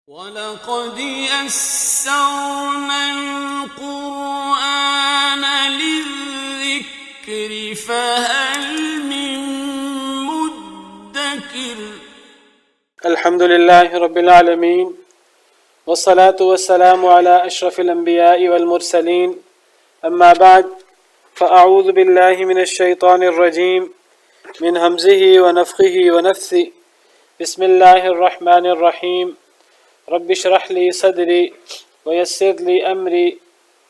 وَلَقَدْ يَسَّرْنَا الْقُرْآنَ لِلذِّكْرِ فَهَلْ مِن مُّدَّكِرٍ۔ الحمد لله رب العالمين، والصلاة والسلام على أشرف الأنبياء والمرسلين، أما بعد، فأعوذ بالله من الشيطان الرجيم من همزه ونفخه ونفثه. بسم الله الرحمن الرحيم. رب اشرح لي صدري ويسر لي أمري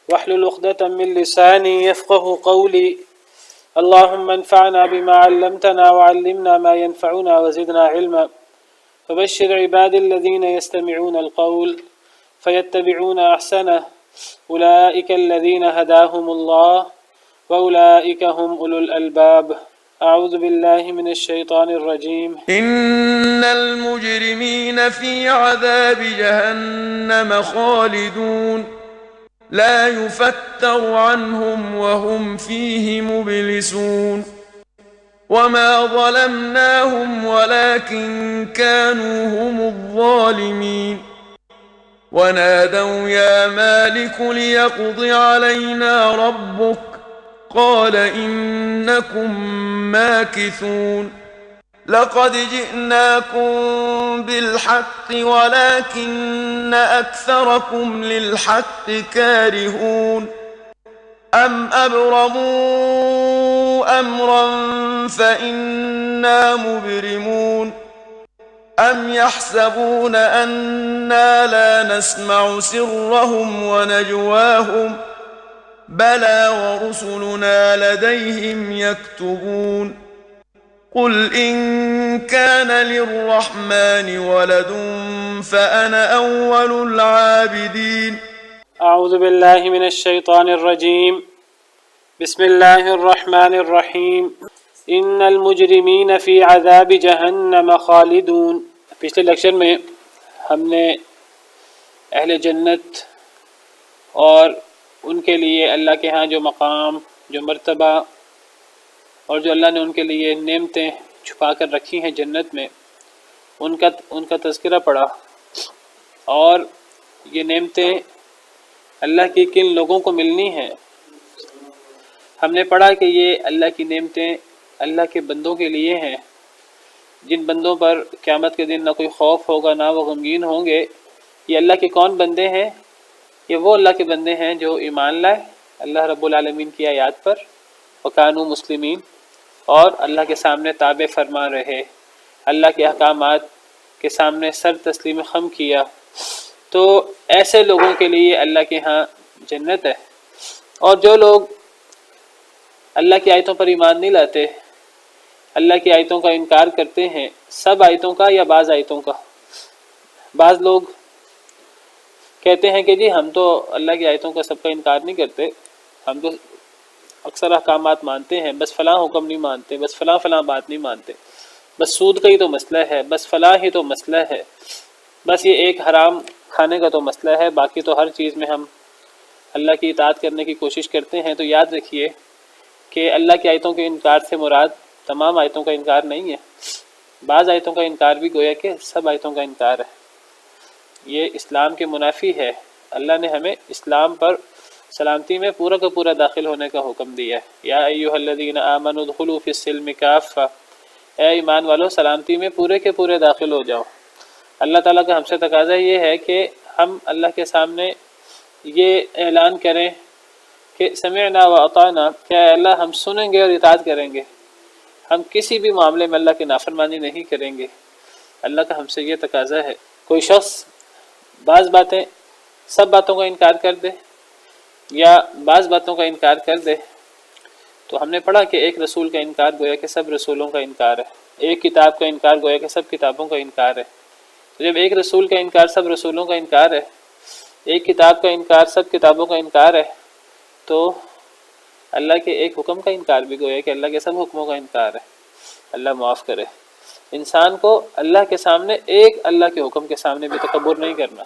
واحلل عقدة من لساني يفقه قولي. اللهم انفعنا بما علمتنا وعلمنا ما ينفعنا وزدنا علما. فبشر عبادي الذين يستمعون القول فيتبعون أحسنه، أولئك الذين هداهم الله وأولئك هم أولو الألباب. أعوذ بالله من الشيطان الرجيم. إن المجرمين في عذاب جهنم خالدون، لا يفتر عنهم وهم فيه مبلسون. وما ظلمناهم ولكن كانوا هم الظالمين. ونادوا يا مالك ليقض علينا ربك، قال إنكم ماكثون. لقد جئناكم بالحق ولكن أكثركم للحق كارهون. أم أبرموا أمرا فإنا مبرمون. أم يحسبون أنا لا نسمع سرهم ونجواهم، بلى ورسلنا لديهم يكتبون. قل إن كان للرحمن ولد فأنا أول العابدين. أعوذ بالله من الشيطان الرجيم. بسم الله الرحمن الرحيم. إن المجرمين في عذاب جہنم خالدون. پچھلے لیکچر میں ہم نے اہل جنت اور ان کے لیے اللہ کے ہاں جو مقام، جو مرتبہ اور جو اللہ نے ان کے لیے نعمتیں چھپا کر رکھی ہیں جنت میں، ان کا تذکرہ پڑھا، اور یہ نعمتیں اللہ کی کن لوگوں کو ملنی ہیں۔ ہم نے پڑھا کہ یہ اللہ کی نعمتیں اللہ کے بندوں کے لیے ہیں، جن بندوں پر قیامت کے دن نہ کوئی خوف ہوگا نہ وہ غمگین ہوں گے۔ یہ اللہ کے کون بندے ہیں؟ یہ وہ اللہ کے بندے ہیں جو ایمان لائے اللہ رب العالمین کی آیات پر، وکانوا مسلمین، اور اللہ کے سامنے تابع فرما رہے، اللہ کے احکامات کے سامنے سر تسلیم خم کیا۔ تو ایسے لوگوں کے لیے اللہ کے ہاں جنت ہے۔ اور جو لوگ اللہ کی آیتوں پر ایمان نہیں لاتے، اللہ کی آیتوں کا انکار کرتے ہیں، سب آیتوں کا یا بعض آیتوں کا۔ بعض لوگ کہتے ہیں کہ جی ہم تو اللہ کی آیتوں کا سب کا انکار نہیں کرتے، ہم تو اکثر احکامات مانتے ہیں، بس فلاں حکم نہیں مانتے، بس فلاں بات نہیں مانتے، بس سود کا ہی تو مسئلہ ہے، بس فلاں ہی تو مسئلہ ہے، بس یہ ایک حرام کھانے کا تو مسئلہ ہے، باقی تو ہر چیز میں ہم اللہ کی اطاعت کرنے کی کوشش کرتے ہیں۔ تو یاد رکھیے کہ اللہ کی آیتوں کے انکار سے مراد تمام آیتوں کا انکار نہیں ہے، بعض آیتوں کا انکار بھی گویا کہ سب آیتوں کا انکار ہے۔ یہ اسلام کے منافی ہے۔ اللہ نے ہمیں اسلام پر سلامتی میں پورا کا پورا داخل ہونے کا حکم دیا ہے۔ یا ایھا الذین آمنوا ادخلوا فی السلم کافہ، اے ایمان والو سلامتی میں پورے کے پورے داخل ہو جاؤ۔ اللہ تعالیٰ کا ہم سے تقاضا یہ ہے کہ ہم اللہ کے سامنے یہ اعلان کریں کہ سمعنا واطعنا، کہ اے اللہ ہم سنیں گے اور اطاعت کریں گے، ہم کسی بھی معاملے میں اللہ کی نافرمانی نہیں کریں گے۔ اللہ کا ہم سے یہ تقاضا ہے۔ کوئی شخص بعض باتیں، سب باتوں کا انکار کر دے یا بعض باتوں کا انکار کر دے، تو ہم نے پڑھا کہ ایک رسول کا انکار گویا کہ سب رسولوں کا انکار ہے، ایک کتاب کا انکار گویا کہ سب کتابوں کا انکار ہے۔ تو جب ایک رسول کا انکار سب رسولوں کا انکار ہے، ایک کتاب کا انکار سب کتابوں کا انکار ہے، تو اللہ کے ایک حکم کا انکار بھی گویا کہ اللہ کے سب حکموں کا انکار ہے۔ اللہ معاف کرے۔ انسان کو اللہ کے سامنے، ایک اللہ کے حکم کے سامنے بھی تکبر نہیں کرنا۔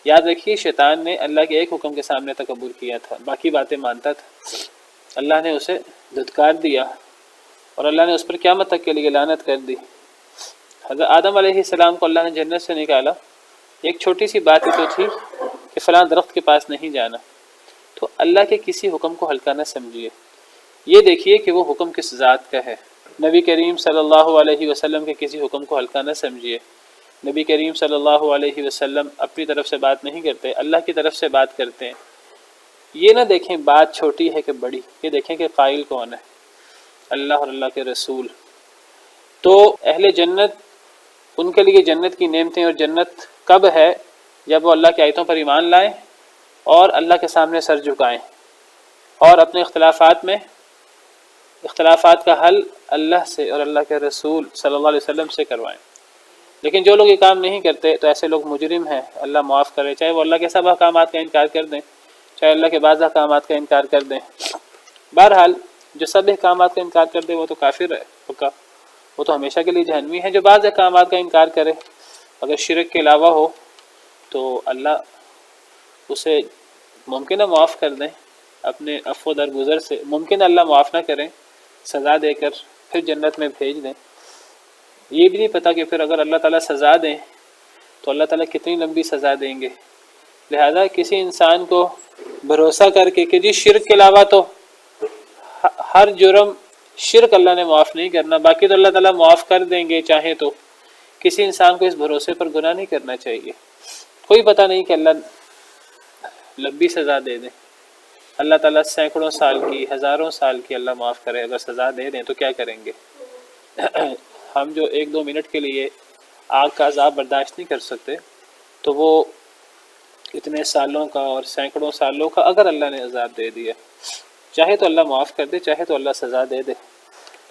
یاد رکھیے شیطان نے اللہ کے ایک حکم کے سامنے تکبر کیا تھا، باقی باتیں مانتا تھا، اللہ نے اسے دھتکار دیا اور اللہ نے اس پر قیامت تک کے لیے لعنت کر دی۔ حضرت آدم علیہ السلام کو اللہ نے جنت سے نکالا ایک چھوٹی سی بات ہی تو تھی کہ فلاں درخت کے پاس نہیں جانا، تو اللہ کے کسی حکم کو ہلکا نہ سمجھیے، یہ دیکھیے کہ وہ حکم کس ذات کا ہے۔ نبی کریم صلی اللہ علیہ وسلم کے کسی حکم کو ہلکا نہ سمجھیے۔ نبی کریم صلی اللہ علیہ وسلم اپنی طرف سے بات نہیں کرتے، اللہ کی طرف سے بات کرتے ہیں۔ یہ نہ دیکھیں بات چھوٹی ہے کہ بڑی، یہ دیکھیں کہ قائل کون ہے، اللہ اور اللہ کے رسول۔ تو اہل جنت، ان کے لیے جنت کی نعمتیں اور جنت کب ہے؟ جب وہ اللہ کی آیتوں پر ایمان لائیں اور اللہ کے سامنے سر جھکائیں اور اپنے اختلافات کا حل اللہ سے اور اللہ کے رسول صلی اللہ علیہ وسلم سے کروائیں۔ لیکن جو لوگ یہ کام نہیں کرتے تو ایسے لوگ مجرم ہیں، اللہ معاف کرے، چاہے وہ اللہ کے سب احکامات کا انکار کر دیں، چاہے اللہ کے بعض احکامات کا انکار کر دیں۔ بہرحال جو سب احکامات کا انکار کر دے وہ تو کافر ہے پکا، وہ تو ہمیشہ کے لیے جہنمی ہے۔ جو بعض احکامات کا انکار کرے، اگر شرک کے علاوہ ہو، تو اللہ اسے ممکن ہے معاف کر دیں اپنے عفو درگزر سے، ممکن ہے اللہ معاف نہ کریں، سزا دے کر پھر جنت میں بھیج دیں۔ یہ بھی نہیں پتہ کہ پھر اگر اللہ تعالیٰ سزا دیں تو اللہ تعالیٰ کتنی لمبی سزا دیں گے۔ لہذا کسی انسان کو بھروسہ کر کے کہ جی شرک کے علاوہ تو ہر جرم شرک اللہ نے معاف نہیں کرنا، باقی تو اللہ تعالیٰ معاف کر دیں گے چاہیں تو، کسی انسان کو اس بھروسے پر گناہ نہیں کرنا چاہیے۔ کوئی پتہ نہیں کہ اللہ لمبی سزا دے دیں، اللہ تعالیٰ سینکڑوں سال کی، ہزاروں سال کی اللہ معاف کرے، اگر سزا دے دیں تو کیا کریں گے؟ ہم جو 1-2 منٹ کے لیے آگ کا عذاب برداشت نہیں کر سکتے، تو وہ اتنے سالوں کا اور سینکڑوں سالوں کا اگر اللہ نے عذاب دے دیا، چاہے تو اللہ معاف کر دے، چاہے تو اللہ سزا دے دے۔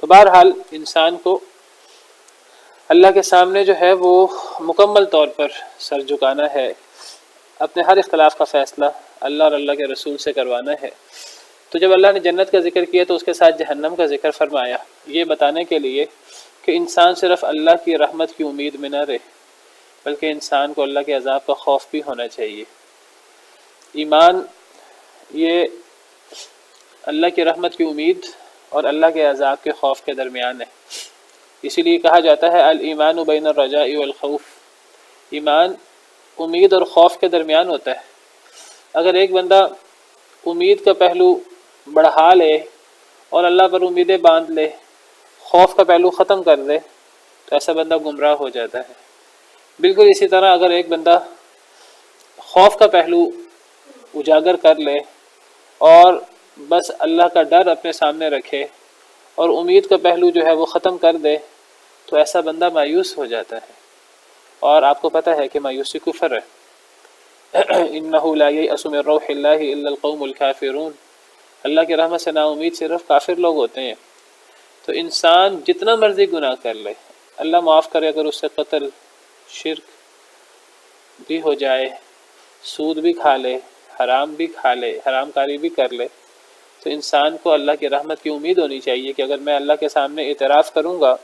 تو بہرحال انسان کو اللہ کے سامنے جو ہے وہ مکمل طور پر سر جھکانا ہے، اپنے ہر اختلاف کا فیصلہ اللہ اور اللہ کے رسول سے کروانا ہے۔ تو جب اللہ نے جنت کا ذکر کیا تو اس کے ساتھ جہنم کا ذکر فرمایا، یہ بتانے کے لیے کہ انسان صرف اللہ کی رحمت کی امید میں نہ رہے، بلکہ انسان کو اللہ کے عذاب کا خوف بھی ہونا چاہیے۔ ایمان یہ اللہ کی رحمت کی امید اور اللہ کے عذاب کے خوف کے درمیان ہے، اسی لیے کہا جاتا ہے الایمان بین الرجاء والخوف، ایمان امید اور خوف کے درمیان ہوتا ہے۔ اگر ایک بندہ امید کا پہلو بڑھا لے اور اللہ پر امیدیں باندھ لے، خوف کا پہلو ختم کر دے، تو ایسا بندہ گمراہ ہو جاتا ہے۔ بالکل اسی طرح اگر ایک بندہ خوف کا پہلو اجاگر کر لے اور بس اللہ کا ڈر اپنے سامنے رکھے اور امید کا پہلو جو ہے وہ ختم کر دے، تو ایسا بندہ مایوس ہو جاتا ہے، اور آپ کو پتہ ہے کہ مایوسی کفر ہے۔ انہ لا ییأس من روح اللہ الا القوم الکافرون، اللہ کی رحمت سے نا امید صرف کافر لوگ ہوتے ہیں۔ تو انسان جتنا مرضی گناہ کر لے، اللہ معاف کرے اگر اس سے قتل، شرک بھی ہو جائے، سود بھی کھا لے، حرام بھی کھا لے، حرام کاری بھی کر لے، تو انسان کو اللہ کی رحمت کی امید ہونی چاہیے کہ اگر میں اللہ کے سامنے اعتراف کروں گا،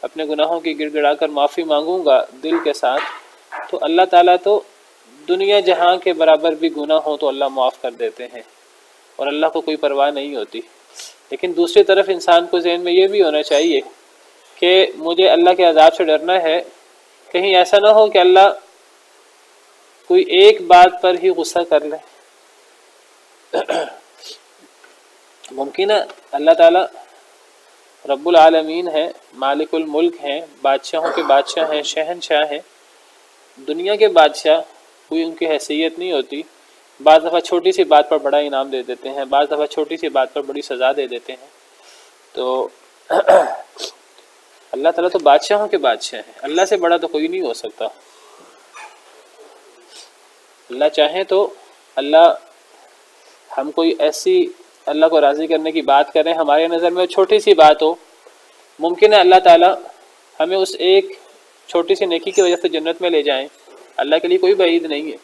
اپنے گناہوں کی گڑ گڑا کر معافی مانگوں گا دل کے ساتھ، تو اللہ تعالیٰ تو دنیا جہاں کے برابر بھی گناہ ہوں تو اللہ معاف کر دیتے ہیں، اور اللہ کو کوئی پرواہ نہیں ہوتی۔ لیکن دوسری طرف انسان کو ذہن میں یہ بھی ہونا چاہیے کہ مجھے اللہ کے عذاب سے ڈرنا ہے، کہیں ایسا نہ ہو کہ اللہ کوئی ایک بات پر ہی غصہ کر لے۔ ممکن ہے اللہ تعالیٰ رب العالمین ہیں، مالک الملک ہیں، بادشاہوں کے بادشاہ ہیں، شہنشاہ ہیں، دنیا کے بادشاہ، کوئی ان کی حیثیت نہیں ہوتی، بعض دفعہ چھوٹی سی بات پر بڑا انعام دے دیتے ہیں، بعض دفعہ چھوٹی سی بات پر بڑی سزا دے دیتے ہیں۔ تو اللہ تعالیٰ تو بادشاہوں کے بادشاہ ہیں، اللہ سے بڑا تو کوئی نہیں ہو سکتا۔ اللہ چاہیں تو اللہ ہم کوئی ایسی اللہ کو راضی کرنے کی بات کریں، ہمارے نظر میں چھوٹی سی بات ہو، ممکن ہے اللہ تعالیٰ ہمیں اس ایک چھوٹی سی نیکی کی وجہ سے جنت میں لے جائیں، اللہ کے لیے کوئی بعید نہیں ہے۔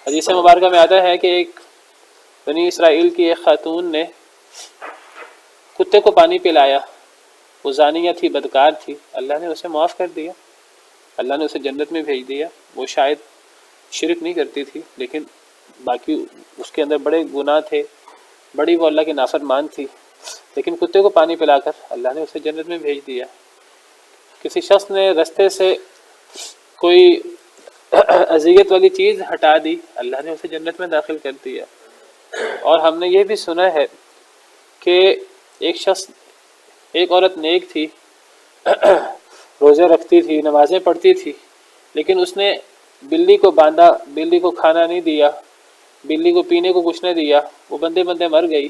حدیث مبارکہ میں آتا ہے کہ ایک بنی اسرائیل کی ایک خاتون نے کتے کو پانی پلایا، وہ زانیہ تھی، بدکار تھی، اللہ نے اسے معاف کر دیا، اللہ نے اسے جنت میں بھیج دیا۔ وہ شاید شرک نہیں کرتی تھی، لیکن باقی اس کے اندر بڑے گناہ تھے، بڑی وہ اللہ کی نافرمان تھی، لیکن کتے کو پانی پلا کر اللہ نے اسے جنت میں بھیج دیا۔ کسی شخص نے رستے سے کوئی اذیت والی چیز ہٹا دی، اللہ نے اسے جنت میں داخل کر دیا۔ اور ہم نے یہ بھی سنا ہے کہ ایک عورت نیک تھی، روزے رکھتی تھی، نمازیں پڑھتی تھی، لیکن اس نے بلی کو باندھا، بلی کو کھانا نہیں دیا، بلی کو پینے کو کچھ نہیں دیا، وہ بندے بندے مر گئی،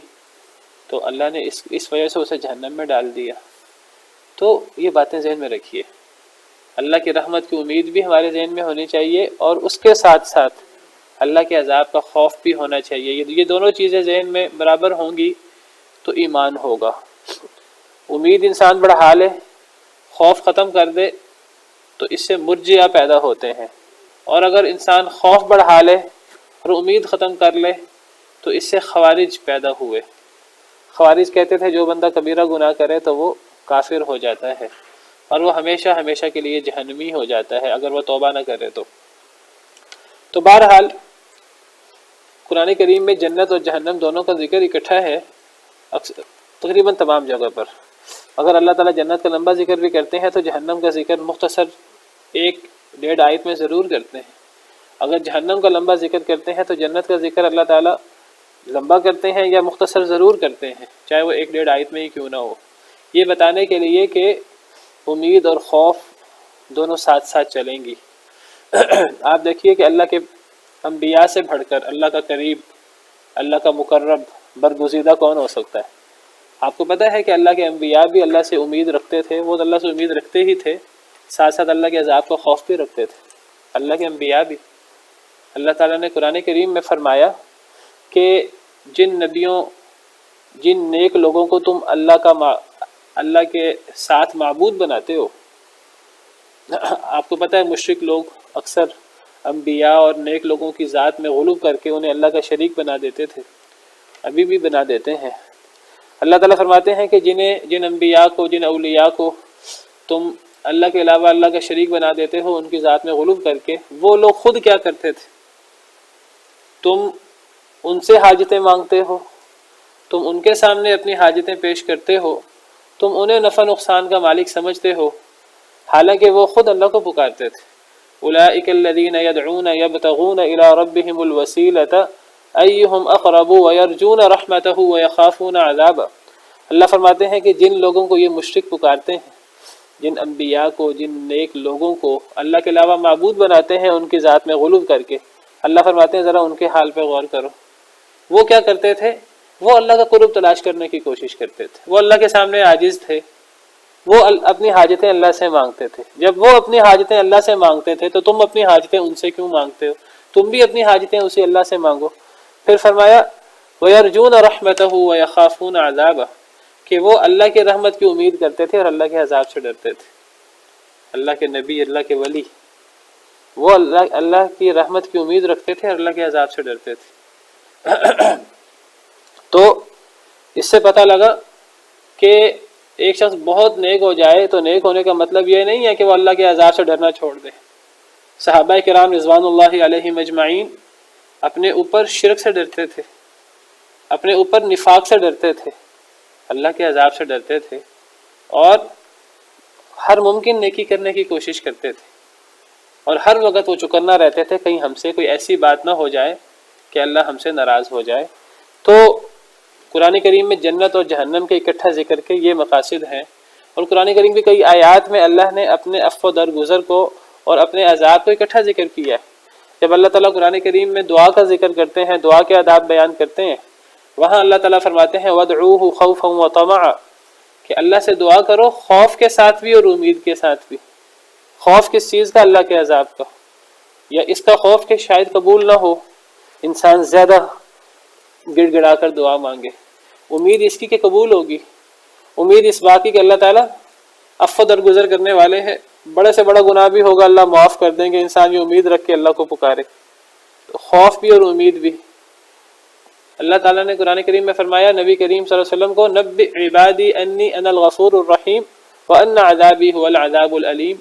تو اللہ نے اس وجہ سے اسے جہنم میں ڈال دیا۔ تو یہ باتیں ذہن میں رکھیے، اللہ کی رحمت کی امید بھی ہمارے ذہن میں ہونی چاہیے، اور اس کے ساتھ ساتھ اللہ کے عذاب کا خوف بھی ہونا چاہیے۔ یہ دونوں چیزیں ذہن میں برابر ہوں گی تو ایمان ہوگا۔ امید انسان بڑھا لے، خوف ختم کر دے تو اس سے مرجئہ پیدا ہوتے ہیں، اور اگر انسان خوف بڑھا لے اور امید ختم کر لے تو اس سے خوارج پیدا ہوئے۔ خوارج کہتے تھے جو بندہ کبیرہ گناہ کرے تو وہ کافر ہو جاتا ہے، اور وہ ہمیشہ ہمیشہ کے لیے جہنمی ہو جاتا ہے اگر وہ توبہ نہ کرے تو بہرحال قرآن کریم میں جنت اور جہنم دونوں کا ذکر اکٹھا ہے تقریباً تمام جگہ پر۔ اگر اللہ تعالیٰ جنت کا لمبا ذکر بھی کرتے ہیں تو جہنم کا ذکر مختصر 1-1.5 آیت میں ضرور کرتے ہیں۔ اگر جہنم کا لمبا ذکر کرتے ہیں تو جنت کا ذکر اللہ تعالیٰ لمبا کرتے ہیں یا مختصر ضرور کرتے ہیں، چاہے وہ 1-1.5 آیت میں ہی کیوں نہ ہو، یہ بتانے کے لیے کہ امید اور خوف دونوں ساتھ ساتھ چلیں گی۔ آپ دیکھیے کہ اللہ کے انبیاء سے بڑھ کر اللہ کا قریب، اللہ کا مقرب، برگزیدہ کون ہو سکتا ہے؟ آپ کو پتہ ہے کہ اللہ کے انبیاء بھی اللہ سے امید رکھتے تھے، وہ اللہ سے امید رکھتے ہی تھے، ساتھ ساتھ اللہ کے عذاب کا خوف بھی رکھتے تھے، اللہ کے انبیاء بھی۔ اللہ تعالیٰ نے قرآن کریم میں فرمایا کہ جن نبیوں، جن نیک لوگوں کو تم اللہ کے ساتھ معبود بناتے ہو، آپ کو پتہ ہے مشرک لوگ اکثر انبیاء اور نیک لوگوں کی ذات میں غلو کر کے انہیں اللہ کا شریک بنا دیتے تھے، ابھی بھی بنا دیتے ہیں۔ اللہ تعالیٰ فرماتے ہیں کہ جن انبیاء کو، جن اولیاء کو تم اللہ کے علاوہ اللہ کا شریک بنا دیتے ہو ان کی ذات میں غلو کر کے، وہ لوگ خود کیا کرتے تھے؟ تم ان سے حاجتیں مانگتے ہو، تم ان کے سامنے اپنی حاجتیں پیش کرتے ہو، تم انہیں نفع نقصان کا مالک سمجھتے ہو، حالانکہ وہ خود اللہ کو پکارتے تھے۔ اولئک الذین یدعون یبتغون الی ربہم الوسیلۃ ایہم اقرب ویرجون رحمتہ ویخافون عذابہ۔ اللہ فرماتے ہیں کہ جن لوگوں کو یہ مشرک پکارتے ہیں، جن انبیاء کو، جن نیک لوگوں کو اللہ کے علاوہ معبود بناتے ہیں ان کی ذات میں غلو کر کے، اللہ فرماتے ہیں ذرا ان کے حال پہ غور کرو۔ وہ کیا کرتے تھے؟ وہ اللہ کا قرب تلاش کرنے کی کوشش کرتے تھے، وہ اللہ کے سامنے عاجز تھے، وہ اپنی حاجتیں اللہ سے مانگتے تھے۔ جب وہ اپنی حاجتیں اللہ سے مانگتے تھے تو تم اپنی حاجتیں ان سے کیوں مانگتے ہو؟ تم بھی اپنی حاجتیں اسی اللہ سے مانگو۔ پھر فرمایا وَيَرْجُونَ رَحْمَتَهُ وَيَخَافُونَ عَذَابَهُ، کہ وہ اللہ کی رحمت کی امید کرتے تھے اور اللہ کے عذاب سے ڈرتے تھے۔ اللہ کے نبی، اللہ کے ولی، وہ اللہ کی رحمت کی امید رکھتے تھے اور اللہ کے عذاب سے ڈرتے تھے۔ تو اس سے پتہ لگا کہ ایک شخص بہت نیک ہو جائے تو نیک ہونے کا مطلب یہ نہیں ہے کہ وہ اللہ کے عذاب سے ڈرنا چھوڑ دے۔ صحابہ کرام رضوان اللہ علیہم اجمعین اپنے اوپر شرک سے ڈرتے تھے، اپنے اوپر نفاق سے ڈرتے تھے، اللہ کے عذاب سے ڈرتے تھے، اور ہر ممکن نیکی کرنے کی کوشش کرتے تھے، اور ہر وقت وہ چکنا رہتے تھے کہیں ہم سے کوئی ایسی بات نہ ہو جائے کہ اللہ ہم سے ناراض ہو جائے۔ تو قرآن کریم میں جنت اور جہنم کے اکٹھا ذکر کے یہ مقاصد ہیں، اور قرآن کریم کی کئی آیات میں اللہ نے اپنے عفو و درگزر کو اور اپنے عذاب کو اکٹھا ذکر کیا ہے۔ جب اللہ تعالیٰ قرآن کریم میں دعا کا ذکر کرتے ہیں، دعا کے آداب بیان کرتے ہیں، وہاں اللہ تعالیٰ فرماتے ہیں وَادْعُوهُ خَوْفًا وَطَمَعًا، کہ اللہ سے دعا کرو خوف کے ساتھ بھی اور امید کے ساتھ بھی۔ خوف کس چیز کا؟ اللہ کے عذاب کا، یا اس کا خوف کہ شاید قبول نہ ہو، انسان زیادہ گڑ گڑا کر دعا مانگے۔ امید اس کی کہ قبول ہوگی، امید اس بات کی کہ اللہ تعالیٰ عفو درگزر کرنے والے ہیں، بڑے سے بڑا گناہ بھی ہوگا اللہ معاف کر دیں گے، انسان یہ امید رکھ کے اللہ کو پکارے۔ تو خوف بھی اور امید بھی۔ اللہ تعالیٰ نے قرآن کریم میں فرمایا نبی کریم صلی اللہ علیہ وسلم کو نبئ عبادی انی انا الغفور الرحیم وان عذابی هو العذاب العلیم،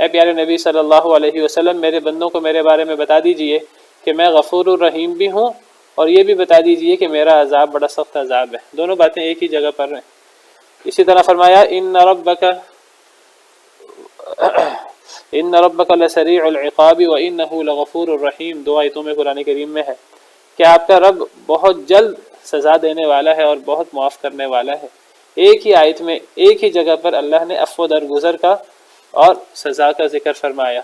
اے پیارے نبی صلی اللہ علیہ وسلم میرے بندوں کو میرے بارے میں بتا دیجئے کہ میں غفور الرحیم بھی ہوں، اور یہ بھی بتا دیجئے کہ میرا عذاب بڑا سخت عذاب ہے۔ دونوں باتیں ایک ہی جگہ پر ہیں۔ اسی طرح فرمایا ان ربک ان ربک لسریع العقاب وانہ لغفور الرحیم، دو آیتوں میں قرآن کریم میں ہے کہ آپ کا رب بہت جلد سزا دینے والا ہے اور بہت معاف کرنے والا ہے۔ ایک ہی آیت میں ایک ہی جگہ پر اللہ نے عفو درگزر کا اور سزا کا ذکر فرمایا۔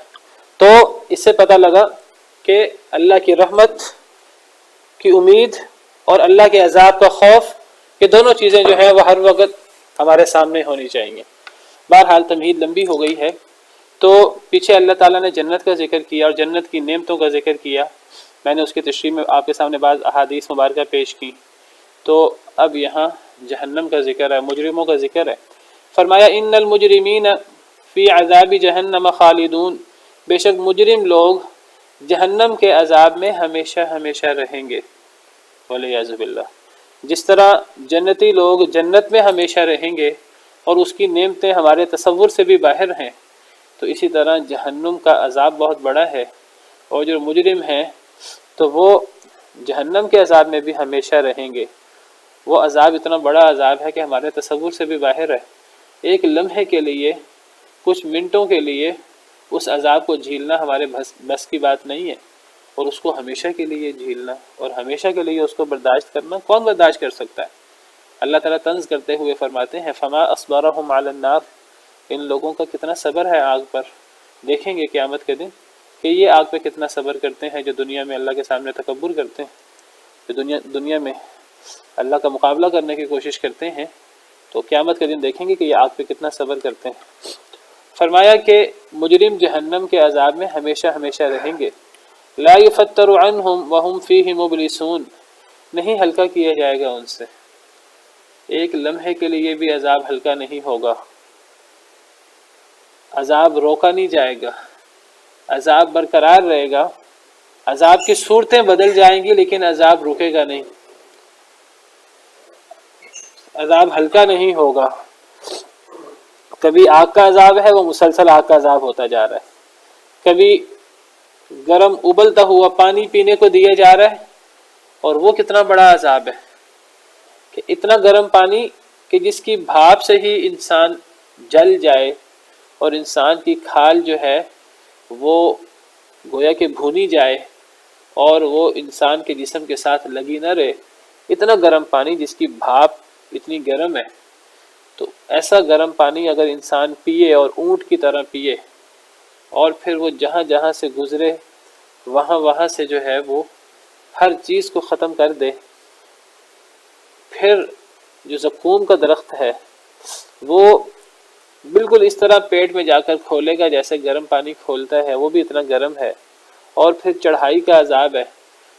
تو اس سے پتہ لگا کہ اللہ کی رحمت کی امید اور اللہ کے عذاب کا خوف، یہ دونوں چیزیں جو ہیں وہ ہر وقت ہمارے سامنے ہونی چاہیے۔ بہرحال تمہید لمبی ہو گئی ہے، تو پیچھے اللہ تعالیٰ نے جنت کا ذکر کیا اور جنت کی نعمتوں کا ذکر کیا، میں نے اس کی تشریح میں آپ کے سامنے بعض احادیث مبارکہ پیش کی۔ تو اب یہاں جہنم کا ذکر ہے، مجرموں کا ذکر ہے۔ فرمایا ان المجرمین فی عذاب جہنم خالدون، بے شک مجرم لوگ جہنم کے عذاب میں ہمیشہ ہمیشہ رہیں گے، والعیاذ باللہ۔ جس طرح جنتی لوگ جنت میں ہمیشہ رہیں گے اور اس کی نعمتیں ہمارے تصور سے بھی باہر ہیں، تو اسی طرح جہنم کا عذاب بہت بڑا ہے، اور جو مجرم ہیں تو وہ جہنم کے عذاب میں بھی ہمیشہ رہیں گے۔ وہ عذاب اتنا بڑا عذاب ہے کہ ہمارے تصور سے بھی باہر ہے۔ ایک لمحے کے لیے، کچھ منٹوں کے لیے اس عذاب کو جھیلنا ہمارے بس کی بات نہیں ہے، اور اس کو ہمیشہ کے لیے جھیلنا اور ہمیشہ کے لیے اس کو برداشت کرنا، کون برداشت کر سکتا ہے؟ اللہ تعالیٰ طنز کرتے ہوئے فرماتے ہیں فما اصبرهم علی النار، ان لوگوں کا کتنا صبر ہے آگ پر۔ دیکھیں گے قیامت کے دن کہ یہ آگ پہ کتنا صبر کرتے ہیں، جو دنیا میں اللہ کے سامنے تکبر کرتے ہیں، جو دنیا میں اللہ کا مقابلہ کرنے کی کوشش کرتے ہیں، تو قیامت کے دن دیکھیں گے کہ یہ آگ پہ کتنا صبر کرتے ہیں۔ فرمایا کہ مجرم جہنم کے عذاب میں ہمیشہ ہمیشہ رہیں گے۔ لا یفتر عنہم وہم فیہ مبلسون، نہیں ہلکا کیا جائے گا ان سے، ایک لمحے کے لیے بھی عذاب ہلکا نہیں ہوگا، عذاب روکا نہیں جائے گا، عذاب برقرار رہے گا، عذاب کی صورتیں بدل جائیں گی لیکن عذاب رکے گا نہیں، عذاب ہلکا نہیں ہوگا۔ کبھی آگ کا عذاب ہے، وہ مسلسل آگ کا عذاب ہوتا جا رہا ہے، کبھی گرم ابلتا ہوا پانی پینے کو دیا جا رہا ہے، اور وہ کتنا بڑا عذاب ہے کہ اتنا گرم پانی کہ جس کی بھاپ سے ہی انسان جل جائے اور انسان کی کھال جو ہے وہ گویا کہ بھونی جائے اور وہ انسان کے جسم کے ساتھ لگی نہ رہے، اتنا گرم پانی جس کی بھاپ اتنی گرم ہے۔ تو ایسا گرم پانی اگر انسان پیے اور اونٹ کی طرح پیے، اور پھر وہ جہاں جہاں سے گزرے وہاں سے جو ہے وہ ہر چیز کو ختم کر دے، پھر جو زقوم کا درخت ہے وہ بالکل اس طرح پیٹ میں جا کر کھولے گا جیسے گرم پانی کھولتا ہے، وہ بھی اتنا گرم ہے، اور پھر چڑھائی کا عذاب ہے،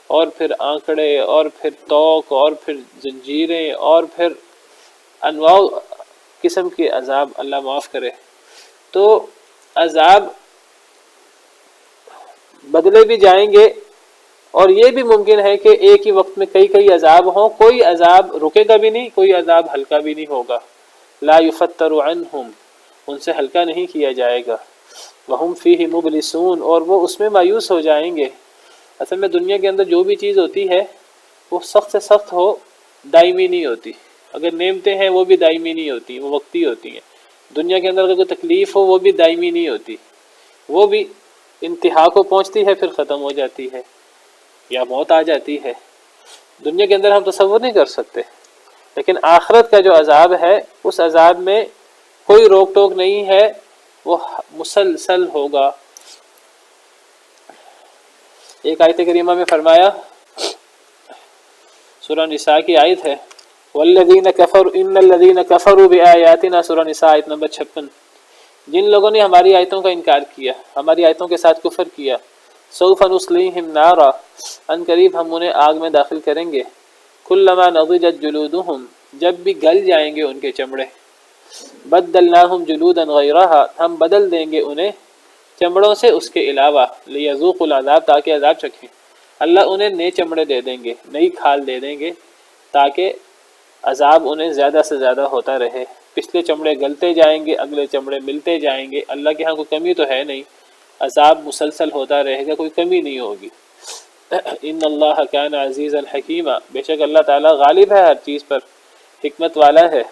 اور پھر آنکڑے، اور پھر توق، اور پھر زنجیریں، اور پھر انواع قسم کے عذاب، اللہ معاف کرے۔ تو عذاب بدلے بھی جائیں گے، اور یہ بھی ممکن ہے کہ ایک ہی وقت میں کئی عذاب ہوں، کوئی عذاب رکے گا بھی نہیں، کوئی عذاب ہلکا بھی نہیں ہوگا۔ لا یفتر عنہم، ان سے ہلکا نہیں کیا جائے گا، وہم فیہ مبلسون، اور وہ اس میں مایوس ہو جائیں گے۔ اصل میں دنیا کے اندر جو بھی چیز ہوتی ہے وہ سخت سے سخت ہو، دائمی نہیں ہوتی۔ اگر نعمتیں ہیں وہ بھی دائمی نہیں ہوتی، وہ وقتی ہوتی ہیں۔ دنیا کے اندر اگر کوئی تکلیف ہو وہ بھی دائمی نہیں ہوتی، وہ بھی انتہا کو پہنچتی ہے، پھر ختم ہو جاتی ہے یا موت آ جاتی ہے۔ دنیا کے اندر ہم تصور نہیں کر سکتے، لیکن آخرت کا جو عذاب ہے اس عذاب میں کوئی روک ٹوک نہیں ہے، وہ مسلسل ہوگا۔ ایک آیت کریمہ میں فرمایا، سورہ نساء کی آیت ہے، والذین کفروا ان الذین کفروا بآیاتنا، سورہ نساء آیت نمبر 56، جن لوگوں نے ہماری آیتوں کا انکار کیا، ہماری آیتوں کے ساتھ کفر کیا، سوف نصلیہم نارا، ان قریب ہم انہیں آگ میں داخل کریں گے، کلما نضجت جلودہم، جب بھی گل جائیں گے ان کے چمڑے، بدلناہم جلودا غیرہا، ہم بدل دیں گے انہیں چمڑوں سے اس کے علاوہ، لیذوقوا العذاب، تاکہ عذاب چکھیں۔ اللہ انہیں نئے چمڑے دے دیں گے، نئی کھال دے دیں گے، تاکہ عذاب انہیں زیادہ سے زیادہ ہوتا رہے۔ پچھلے چمڑے گلتے جائیں گے، اگلے چمڑے ملتے جائیں گے، اللہ کے ہاں کوئی کمی تو ہے نہیں، عذاب مسلسل ہوتا رہے گا، کوئی کمی نہیں ہوگی۔ ان اللہ کان عزیزا حکیما، بے شک اللہ تعالیٰ غالب ہے ہر چیز پر، حکمت والا ہے۔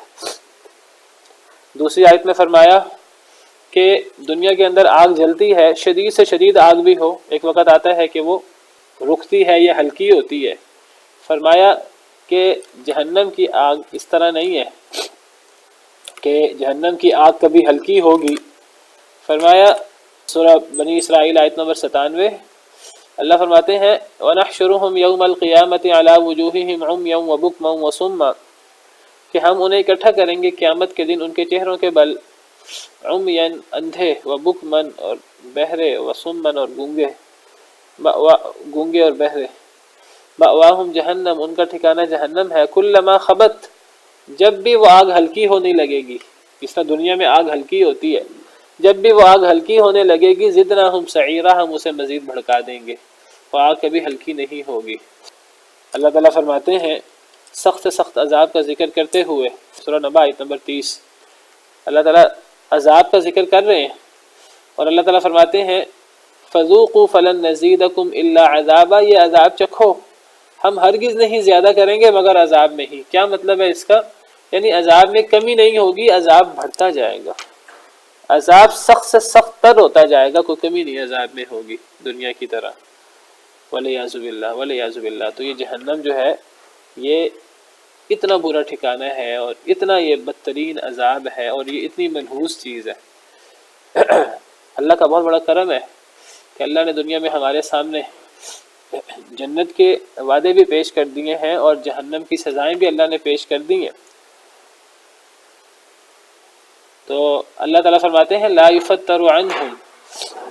دوسری آیت میں فرمایا کہ دنیا کے اندر آگ جلتی ہے، شدید سے شدید آگ بھی ہو، ایک وقت آتا ہے کہ وہ رکتی ہے یا ہلکی ہوتی ہے۔ فرمایا کہ جہنم کی آگ اس طرح نہیں ہے کہ جہنم کی آگ کبھی ہلکی ہوگی۔ فرمایا سورہ بنی اسرائیل آیت نمبر 97، اللہ فرماتے ہیں وَنَحْشُرُهُمْ يَوْمَ الْقِيَامَةِ عَلَى وُجُوهِهِمْ عُمْيًا وَبُكْمًا وَصُمًّا، کہ ہم انہیں اکٹھا کریں گے قیامت کے دن ان کے چہروں کے بل، عُمْيًا اندھے، وَبُكْمًا اور بہرے، وَصُمًّا اور گونگے، گونگے اور بہرے، مأواہم جہنم، ان کا ٹھکانہ جہنم ہے، کلما خبت، جب بھی وہ آگ ہلکی ہونے لگے گی، جس طرح دنیا میں آگ ہلکی ہوتی ہے، جب بھی وہ آگ ہلکی ہونے لگے گی زدناہم سعیرا، ہم اسے مزید بھڑکا دیں گے، وہ آگ کبھی ہلکی نہیں ہوگی۔ اللہ تعالیٰ فرماتے ہیں سخت سے سخت عذاب کا ذکر کرتے ہوئے، سورہ نبا آیت نمبر 30، اللہ تعالیٰ عذاب کا ذکر کر رہے ہیں اور اللہ تعالیٰ فرماتے ہیں فذوقوا فلن نزیدکم الا عذابا، یہ عذاب چکھو، ہم ہرگز نہیں زیادہ کریں گے مگر عذاب میں ہی۔ کیا مطلب ہے اس کا؟ یعنی عذاب میں کمی نہیں ہوگی، عذاب بڑھتا جائے گا، عذاب سخت سے سخت تر ہوتا جائے گا، کوئی کمی نہیں عذاب میں ہوگی دنیا کی طرح۔ وَلِعِیَاذُ بِاللَّہ وَلِعِیَاذُ بِاللَّہ۔ تو یہ جہنم جو ہے یہ اتنا برا ٹھکانہ ہے اور اتنا یہ بدترین عذاب ہے اور یہ اتنی منحوس چیز ہے۔ اللہ کا بہت بڑا کرم ہے کہ اللہ نے دنیا میں ہمارے سامنے جنت کے وعدے بھی پیش کر دیے ہیں اور جہنم کی سزائیں بھی اللہ نے پیش کر دی ہیں۔ تو اللہ تعالیٰ فرماتے ہیں لا یفتر عنہم،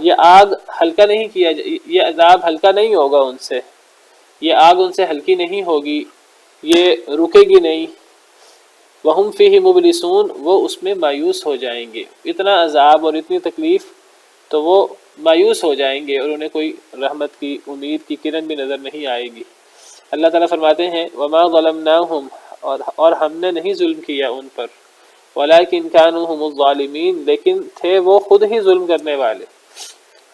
یہ آگ ہلکا نہیں کیا، یہ عذاب ہلکا نہیں ہوگا ان سے، یہ آگ ان سے ہلکی نہیں ہوگی، یہ رکے گی نہیں، وہم فیہ مبلسون، وہ اس میں مایوس ہو جائیں گے، اتنا عذاب اور اتنی تکلیف تو وہ مایوس ہو جائیں گے اور انہیں کوئی رحمت کی امید کی کرن بھی نظر نہیں آئے گی۔ اللہ تعالیٰ فرماتے ہیں وما ظلمناہم، اور ہم نے نہیں ظلم کیا ان پر، ولکن کانوا ھم الظالمین، لیکن تھے وہ خود ہی ظلم کرنے والے۔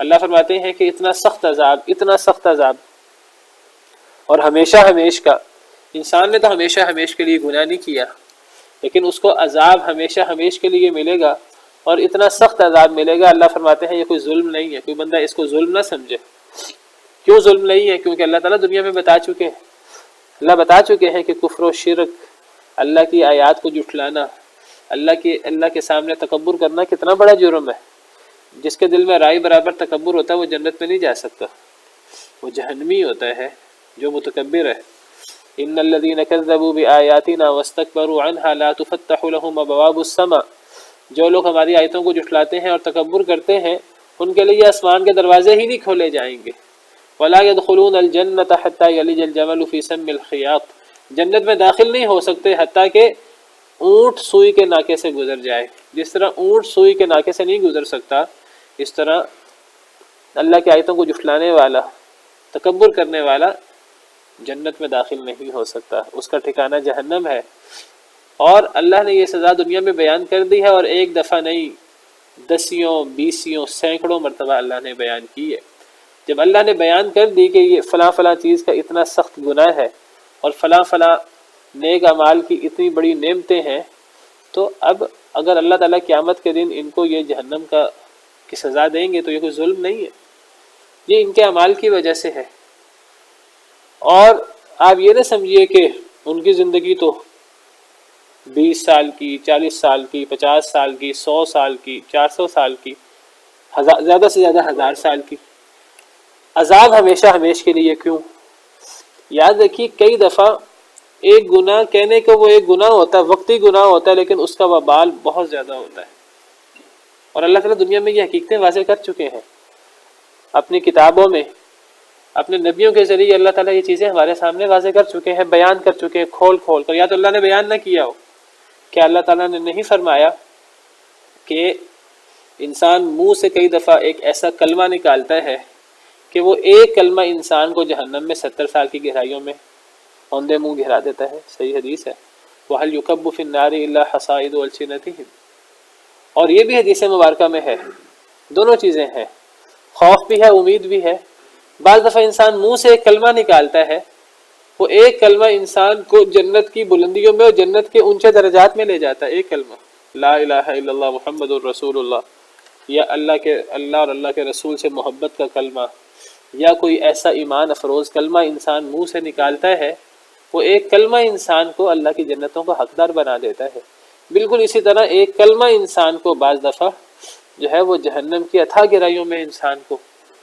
اللہ فرماتے ہیں کہ اتنا سخت عذاب، اتنا سخت عذاب، اور ہمیشہ ہمیش کا، انسان نے تو ہمیشہ ہمیش کے لیے گناہ نہیں کیا لیکن اس کو عذاب ہمیشہ ہمیش کے لیے ملے گا اور اتنا سخت عذاب ملے گا۔ اللہ فرماتے ہیں یہ کوئی ظلم نہیں ہے، کوئی بندہ اس کو ظلم نہ سمجھے۔ کیوں ظلم نہیں ہے؟ کیونکہ اللہ تعالیٰ دنیا میں بتا چکے ہیں، اللہ بتا چکے ہیں کہ کفر و شرک، اللہ کی آیات کو جھٹلانا، اللہ کے سامنے تکبر کرنا کتنا بڑا جرم ہے۔ جس کے دل میں رائی برابر تکبر ہوتا ہے وہ جنت میں نہیں جا سکتا، وہ جہنمی ہوتا ہے جو متکبر ہے۔ ان الذين كذبوا بآياتنا واستكبروا عنها لا تفتح لهم ابواب السماء، جو لوگ ہماری آیتوں کو جھٹلاتے ہیں اور تکبر کرتے ہیں ان کے لیے آسمان کے دروازے ہی نہیں کھولے جائیں گے۔ ولا يدخلون الجنة حتى يلج الجمل في سم الخياط، جنت میں داخل نہیں ہو سکتے حتیٰ کہ اونٹ سوئی کے ناکے سے گزر جائے۔ جس طرح اونٹ سوئی کے ناکے سے نہیں گزر سکتا، اس طرح اللہ کی آیتوں کو جھٹلانے والا، تکبر کرنے والا جنت میں داخل نہیں ہو سکتا، اس کا ٹھکانہ جہنم ہے۔ اور اللہ نے یہ سزا دنیا میں بیان کر دی ہے اور ایک دفعہ نہیں، دسیوں، بیسیوں، سینکڑوں مرتبہ اللہ نے بیان کی ہے۔ جب اللہ نے بیان کر دی کہ یہ فلاں فلاں چیز کا اتنا سخت گناہ ہے اور فلاں فلاں نیک اعمال کی اتنی بڑی نعمتیں ہیں، تو اب اگر اللہ تعالیٰ قیامت کے دن ان کو یہ جہنم کی سزا دیں گے تو یہ کوئی ظلم نہیں ہے، یہ ان کے اعمال کی وجہ سے ہے۔ اور آپ یہ نہ سمجھیے کہ ان کی زندگی تو 20 سال کی، 40 سال کی، 50 سال کی، 100 سال کی، 400 سال کی، زیادہ سے زیادہ 1000 سال کی۔ عذاب ہمیشہ ہمیش کے لیے کیوں؟ یاد رکھیے کئی دفعہ ایک گناہ کہنے کو وہ ایک گناہ ہوتا ہے، وقتی گناہ ہوتا ہے، لیکن اس کا وبال بہت زیادہ ہوتا ہے۔ اور اللہ تعالیٰ دنیا میں یہ حقیقتیں واضح کر چکے ہیں اپنی کتابوں میں، اپنے نبیوں کے ذریعے اللہ تعالیٰ یہ چیزیں ہمارے سامنے واضح کر چکے ہیں، بیان کر چکے ہیں کھول کھول کر۔ یا تو اللہ نے بیان نہ کیا ہو، کیا اللہ تعالیٰ نے نہیں فرمایا کہ انسان منہ سے کئی دفعہ ایک ایسا کلمہ نکالتا ہے کہ وہ ایک کلمہ انسان کو جہنم میں 70 سال کی گہرائیوں میں اوندے منہ گھرا دیتا ہے؟ صحیح حدیث ہے، وَهَلْ يُكَبُّ فِي النَّارِ إِلَّا حَصَائِدُ أَلْسِنَتِهِمْ۔ اور یہ بھی حدیث مبارکہ میں ہے، دونوں چیزیں ہیں، خوف بھی ہے، امید بھی ہے۔ بعض دفعہ انسان منہ سے ایک کلمہ نکالتا ہے، وہ ایک کلمہ انسان کو جنت کی بلندیوں میں اور جنت کے اونچے درجات میں لے جاتا ہے، ایک کلمہ لا الہ الا اللہ محمد الرسول اللہ۔ یا اللہ اور اللہ کے رسول سے محبت کا کلمہ، یا کوئی ایسا ایمان افروز کلمہ انسان منہ سے نکالتا ہے، وہ ایک کلمہ انسان کو اللہ کی جنتوں کا حقدار بنا دیتا ہے۔ بالکل اسی طرح ایک کلمہ انسان کو بعض دفعہ جو ہے وہ جہنم کی اتھاہ گہرائیوں میں انسان کو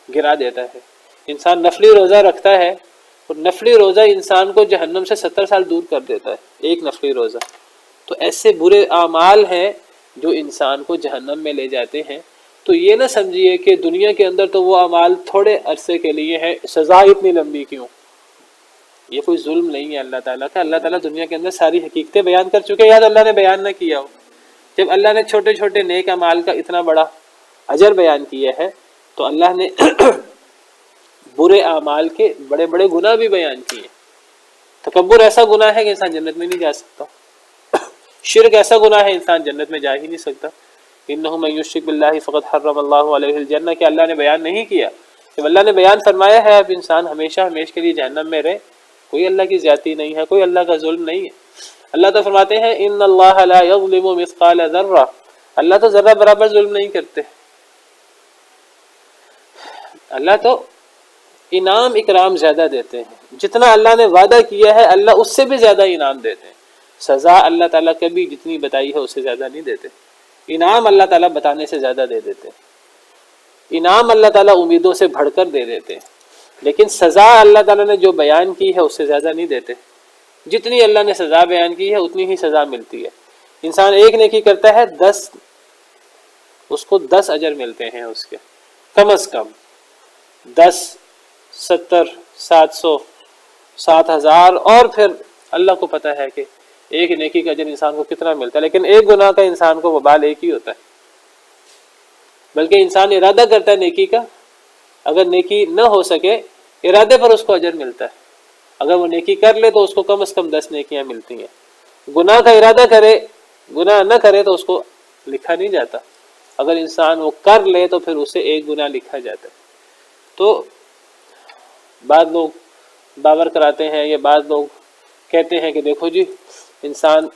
گرا دیتا ہے۔ انسان نفلی روزہ رکھتا ہے اور نفلی روزہ انسان کو جہنم سے 70 سال دور کر دیتا ہے، ایک نفلی روزہ۔ تو ایسے برے اعمال ہیں جو انسان کو جہنم میں لے جاتے ہیں۔ تو یہ نہ سمجھیے کہ دنیا کے اندر تو وہ اعمال تھوڑے عرصے کے لیے ہیں، سزا اتنی لمبی کیوں؟ یہ کوئی ظلم نہیں ہے اللہ تعالیٰ کا۔ اللہ تعالیٰ دنیا کے اندر ساری حقیقتیں بیان کر چکے، یاد اللہ نے بیان نہ کیا ہو۔ جب اللہ نے چھوٹے چھوٹے نیک اعمال کا اتنا بڑا اجر بیان کیا ہے تو اللہ نے برے اعمال کے بڑے بڑے گناہ بھی بیان کیے۔ تکبر ایسا گناہ ہے کہ انسان جنت میں نہیں جا سکتا، شرک ایسا گناہ ہے انسان جنت میں جا ہی نہیں سکتا۔ انہ من یشرک باللہ فقد حرم اللہ علیہ الجنہ، کہ اللہ نے بیان نہیں کیا، جب اللہ نے بیان فرمایا ہے اب انسان ہمیشہ ہمیشہ کے لیے جہنم میں رہے، کوئی اللہ کی زیادتی نہیں ہے، کوئی اللہ کا ظلم نہیں ہے۔ اللہ تو فرماتے ہیں ان اللہ لا یظلم مثقال ذرہ، اللہ تو ذرہ برابر ظلم نہیں کرتے۔ اللہ تو انعام اکرام زیادہ دیتے ہیں، جتنا اللہ نے وعدہ کیا ہے اللہ اس سے بھی زیادہ انعام دیتے ہیں۔ سزا اللہ تعالیٰ کبھی جتنی بتائی ہے اس سے زیادہ نہیں دیتے، انعام اللہ تعالیٰ بتانے سے زیادہ دے دیتے ہیں، انعام اللہ تعالیٰ امیدوں سے بڑھ کر دے دیتے ہیں، لیکن سزا اللہ تعالیٰ نے جو بیان کی ہے اس سے زیادہ نہیں دیتے۔ جتنی اللہ نے سزا بیان کی ہے اتنی ہی سزا ملتی ہے۔ انسان ایک نیکی کرتا ہے اس کو 10 اجر ملتے ہیں، اس کے کم از کم 10 70 700 7000، اور پھر اللہ کو پتہ ہے کہ ایک نیکی کا اجر انسان کو کتنا ملتا ہے، لیکن ایک گناہ کا انسان کو وبال ایک ہی ہوتا ہے۔ بلکہ انسان ارادہ کرتا ہے نیکی کا، اگر نیکی نہ ہو سکے ارادے پر اس کو اجر ملتا ہے، اگر وہ نیکی کر لے تو اس کو کم از کم 10 نیکیاں ملتی ہیں۔ گناہ کا ارادہ کرے، گناہ نہ کرے تو اس کو لکھا نہیں جاتا، اگر انسان وہ کر لے تو پھر اسے ایک گناہ لکھا جاتا ہے۔ تو بعض لوگ باور کراتے ہیں یا بعض لوگ کہتے ہیں کہ دیکھو جی انسان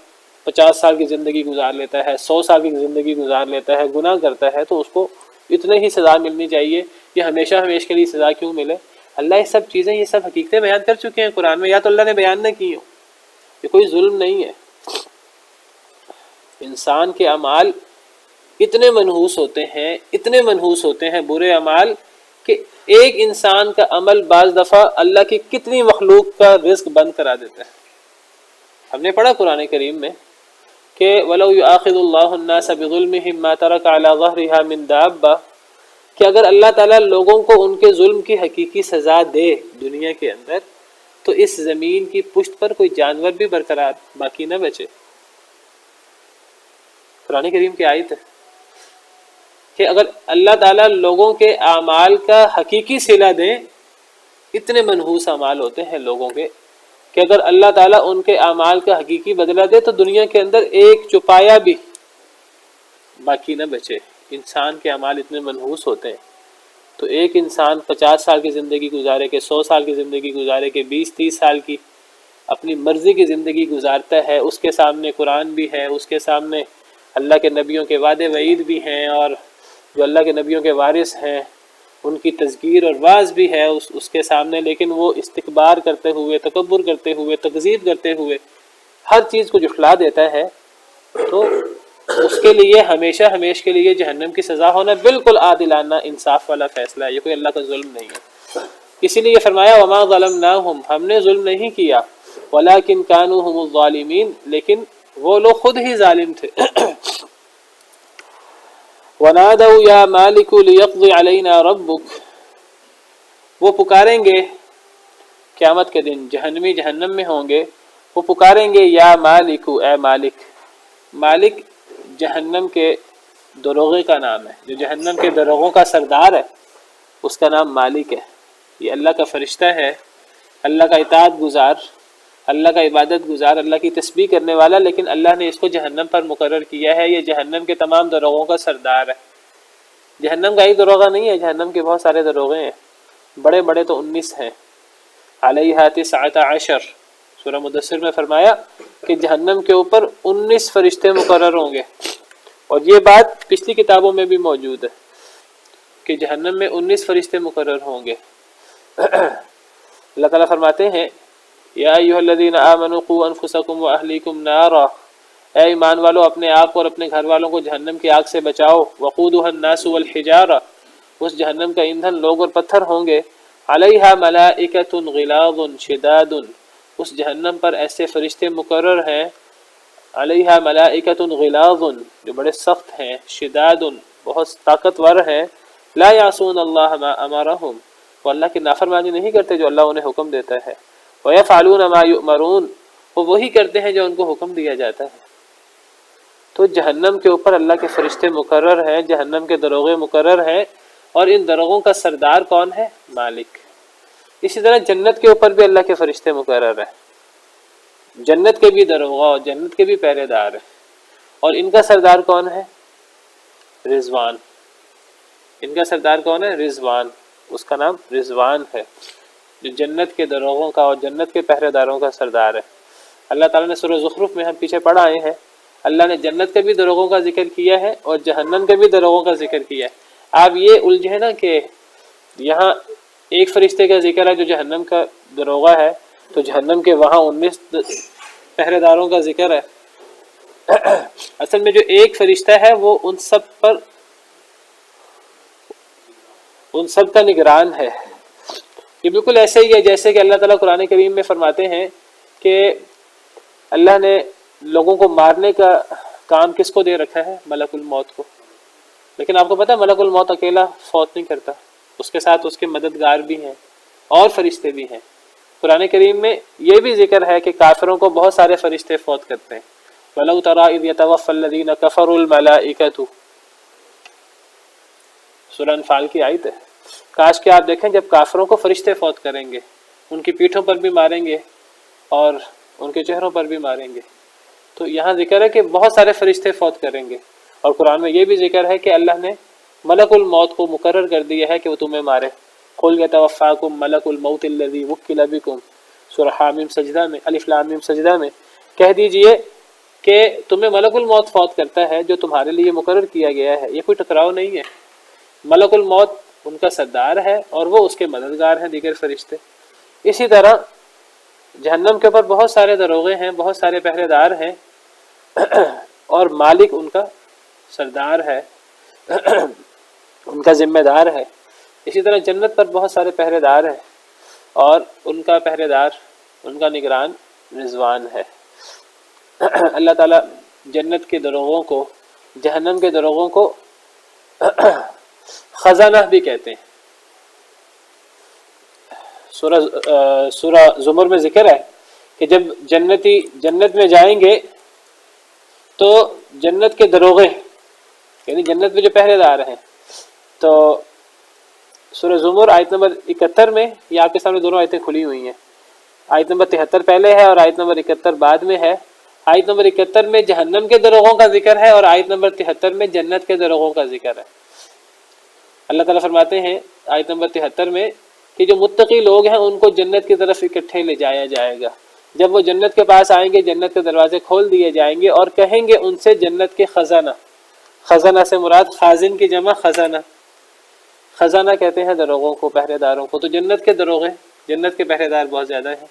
50 سال کی زندگی گزار لیتا ہے، 100 سال کی زندگی گزار لیتا ہے، گناہ کرتا ہے تو اس کو اتنے ہی سزا ملنی چاہیے، یہ ہمیشہ ہمیشہ کے لیے سزا کیوں ملے؟ اللہ یہ سب چیزیں، یہ سب حقیقتیں بیان کر چکے ہیں قرآن میں، یا تو اللہ نے بیان نہ کی ہو، یہ کوئی ظلم نہیں ہے۔ انسان کے اعمال اتنے منحوس ہوتے ہیں برے اعمال، کہ ایک انسان کا عمل بعض دفعہ اللہ کی کتنی مخلوق کا رزق بند کرا دیتا ہے۔ ہم نے پڑھا قرآن کریم میں کہ وَلَوْ يُؤَاخِذُ اللَّهُ النَّاسَ بِظُلْمِهِمْ مَا تَرَكَ عَلَى ظَهْرِهَا مِن دَابَّةٍ، کہ اگر اللہ تعالیٰ لوگوں کو ان کے ظلم کی حقیقی سزا دے دنیا کے اندر تو اس زمین کی پشت پر کوئی جانور بھی برقرار باقی نہ بچے۔ قرآن کریم کی آیت ہے کہ اگر اللہ تعالیٰ لوگوں کے اعمال کا حقیقی صلہ دیں، اتنے منحوس اعمال ہوتے ہیں لوگوں کے کہ اگر اللہ تعالیٰ ان کے اعمال کا حقیقی بدلہ دے تو دنیا کے اندر ایک چوپایا بھی باقی نہ بچے۔ انسان کے اعمال اتنے منحوس ہوتے ہیں، تو ایک انسان 50 سال کی زندگی گزارے کہ 100 سال کی زندگی گزارے کہ 20-30 سال کی اپنی مرضی کی زندگی گزارتا ہے، اس کے سامنے قرآن بھی ہے، اس کے سامنے اللہ کے نبیوں کے وعدے وعید بھی ہیں، اور جو اللہ کے نبیوں کے وارث ہیں ان کی تذکیر اور واعظ بھی ہے اس کے سامنے، لیکن وہ استکبار کرتے ہوئے، تکبر کرتے ہوئے، تکذیب کرتے ہوئے ہر چیز کو جھٹلا دیتا ہے، تو اس کے لیے ہمیشہ ہمیشہ کے لیے جہنم کی سزا ہونا بالکل عادلانہ انصاف والا فیصلہ ہے، یہ کوئی اللہ کا ظلم نہیں ہے۔ اسی لیے فرمایا وما ظلمناہم، ہم نے ظلم نہیں کیا، ولکن کانوا هم الظالمین، لیکن وہ لوگ خود ہی ظالم تھے۔ وَنَادَوْا يَا مَالِكُ لِيَقْضِ عَلَيْنَا رَبُّكَ، وہ پکاریں گے قیامت کے دن، جہنمی جہنم میں ہوں گے، وہ پکاریں گے یا مالک، اے مالک۔ مالک جہنم کے دروغے کا نام ہے، جو جہنم کے دروغوں کا سردار ہے اس کا نام مالک ہے۔ یہ اللہ کا فرشتہ ہے، اللہ کا اطاعت گزار، اللہ کا عبادت گزار، اللہ کی تسبیح کرنے والا، لیکن اللہ نے اس کو جہنم پر مقرر کیا ہے۔ یہ جہنم کے تمام دروغوں کا سردار ہے۔ جہنم کا ایک دروغہ نہیں ہے، جہنم کے بہت سارے دروغے ہیں، بڑے بڑے تو 19 ہیں۔ علیہا 19، سورہ مدثر میں فرمایا کہ جہنم کے اوپر 19 فرشتے مقرر ہوں گے، اور یہ بات پچھلی کتابوں میں بھی موجود ہے کہ جہنم میں 19 فرشتے مقرر ہوں گے۔ اللہ تعالیٰ فرماتے ہیں یا ایھا الذین آمنوا قوا انفسکم واہلیکم نارا، اے ایمان والو اپنے آپ کو اور اپنے گھر والوں کو جہنم کی آگ سے بچاؤ۔ وقودها الناس والحجارہ، اس جہنم کا ایندھن لوگ اور پتھر ہوں گے۔ علیہا ملائکۃ غلاظ شداد، اس جہنم پر ایسے فرشتے مقرر ہیں، علیہا ملائکۃ غلاظ جو بڑے سخت ہیں، شداد بہت طاقتور ہیں، لا یعصون اللہ ما امرہم، وہ اللہ کی نافرمانی نہیں کرتے جو اللہ انہیں حکم دیتا ہے، ویفعلون ما یؤمرون، وہ وہی کرتے ہیں جو ان کو حکم دیا جاتا ہے۔ تو جہنم کے اوپر اللہ کے فرشتے مقرر ہیں، جہنم کے دروغے مقرر ہیں، اور ان دروغوں کا سردار کون ہے؟ مالک۔ اسی طرح جنت کے اوپر بھی اللہ کے فرشتے مقرر ہیں، جنت کے بھی دروغہ اور جنت کے بھی پہرے دار ہیں، اور ان کا سردار کون ہے؟ رضوان۔ ان کا سردار کون ہے؟ رضوان، اس کا نام رضوان ہے، جو جنت کے دروغوں کا اور جنت کے پہرے داروں کا سردار ہے۔ اللہ تعالیٰ نے سورہ زخرف میں ہم پیچھے پڑھ آئے ہیں، اللہ نے جنت کے بھی دروغوں کا ذکر کیا ہے اور جہنم کے بھی دروغوں کا ذکر کیا ہے۔ آپ یہ الجھے نا کہ یہاں ایک فرشتے کا ذکر ہے جو جہنم کا دروغہ ہے، تو جہنم کے وہاں 19 پہرے داروں کا ذکر ہے۔ اصل میں جو ایک فرشتہ ہے وہ ان سب کا نگران ہے۔ یہ بالکل ایسے ہی ہے جیسے کہ اللہ تعالیٰ قرآن کریم میں فرماتے ہیں کہ اللہ نے لوگوں کو مارنے کا کام کس کو دے رکھا ہے؟ ملک الموت کو۔ لیکن آپ کو پتہ ہے ملک الموت اکیلا فوت نہیں کرتا، اس کے ساتھ اس کے مددگار بھی ہیں اور فرشتے بھی ہیں۔ قرآن کریم میں یہ بھی ذکر ہے کہ کافروں کو بہت سارے فرشتے فوت کرتے ہیں۔ وَلَوْ تَرَىٰ إِذْ يَتَوَفَّى الَّذِينَ كَفَرُوا الْمَلَائِكَةُ، سورہ انفال کی آیت ہے۔ کاش کہ آپ دیکھیں جب کافروں کو فرشتے فوت کریں گے، ان کی پیٹھوں پر بھی ماریں گے اور ان کے چہروں پر بھی ماریں گے۔ تو یہاں ذکر ہے کہ بہت سارے فرشتے فوت کریں گے، اور قرآن میں یہ بھی ذکر ہے کہ اللہ نے ملک الموت کو مقرر کر دیا ہے کہ وہ تمہیں مارے۔ قُلْ يَتَوَفَّاكُم مَلَكُ الْمَوْتِ الَّذِي وُكِّلَ بِكُمْ، سورہ حامیم سجدہ میں، الف لام میم سجدہ میں کہہ دیجئے کہ تمہیں ملک الموت فوت کرتا ہے جو تمہارے لیے مقرر کیا گیا ہے۔ یہ کوئی ٹکراؤ نہیں ہے، ملک الموت ان کا سردار ہے اور وہ اس کے مددگار ہیں دیگر فرشتے۔ اسی طرح جہنم کے اوپر بہت سارے دروغے ہیں، بہت سارے پہرے دار ہیں، اور مالک ان کا سردار ہے، ان کا ذمہ دار ہے۔ اسی طرح جنت پر بہت سارے پہرے دار ہیں اور ان کا پہرے دار، ان کا نگران رضوان ہے۔ اللہ تعالیٰ جنت کے دروغوں کو، جہنم کے دروغوں کو خزانہ بھی کہتے ہیں۔ سورہ زمر میں ذکر ہے کہ جب جنتی جنت میں جائیں گے تو جنت کے دروغے، یعنی جنت میں جو پہرے دار ہیں، تو سورہ زمر آیت نمبر 71 میں، یہ آپ کے سامنے دونوں آیتیں کھلی ہوئی ہیں، آیت نمبر 73 پہلے ہے اور آیت نمبر 71 بعد میں ہے۔ آیت نمبر 71 میں جہنم کے دروغوں کا ذکر ہے اور آیت نمبر 73 میں جنت کے دروغوں کا ذکر ہے۔ اللہ تعالیٰ فرماتے ہیں آیت نمبر 73 میں کہ جو متقی لوگ ہیں ان کو جنت کی طرف اکٹھے لے جایا جائے گا۔ جب وہ جنت کے پاس آئیں گے جنت کے دروازے کھول دیے جائیں گے اور کہیں گے ان سے جنت کے خزانہ، خزانہ سے مراد خازن کی جمع خزانہ، خزانہ کہتے ہیں دروغوں کو، پہرے داروں کو۔ تو جنت کے دروغے، جنت کے پہرے دار بہت زیادہ ہیں،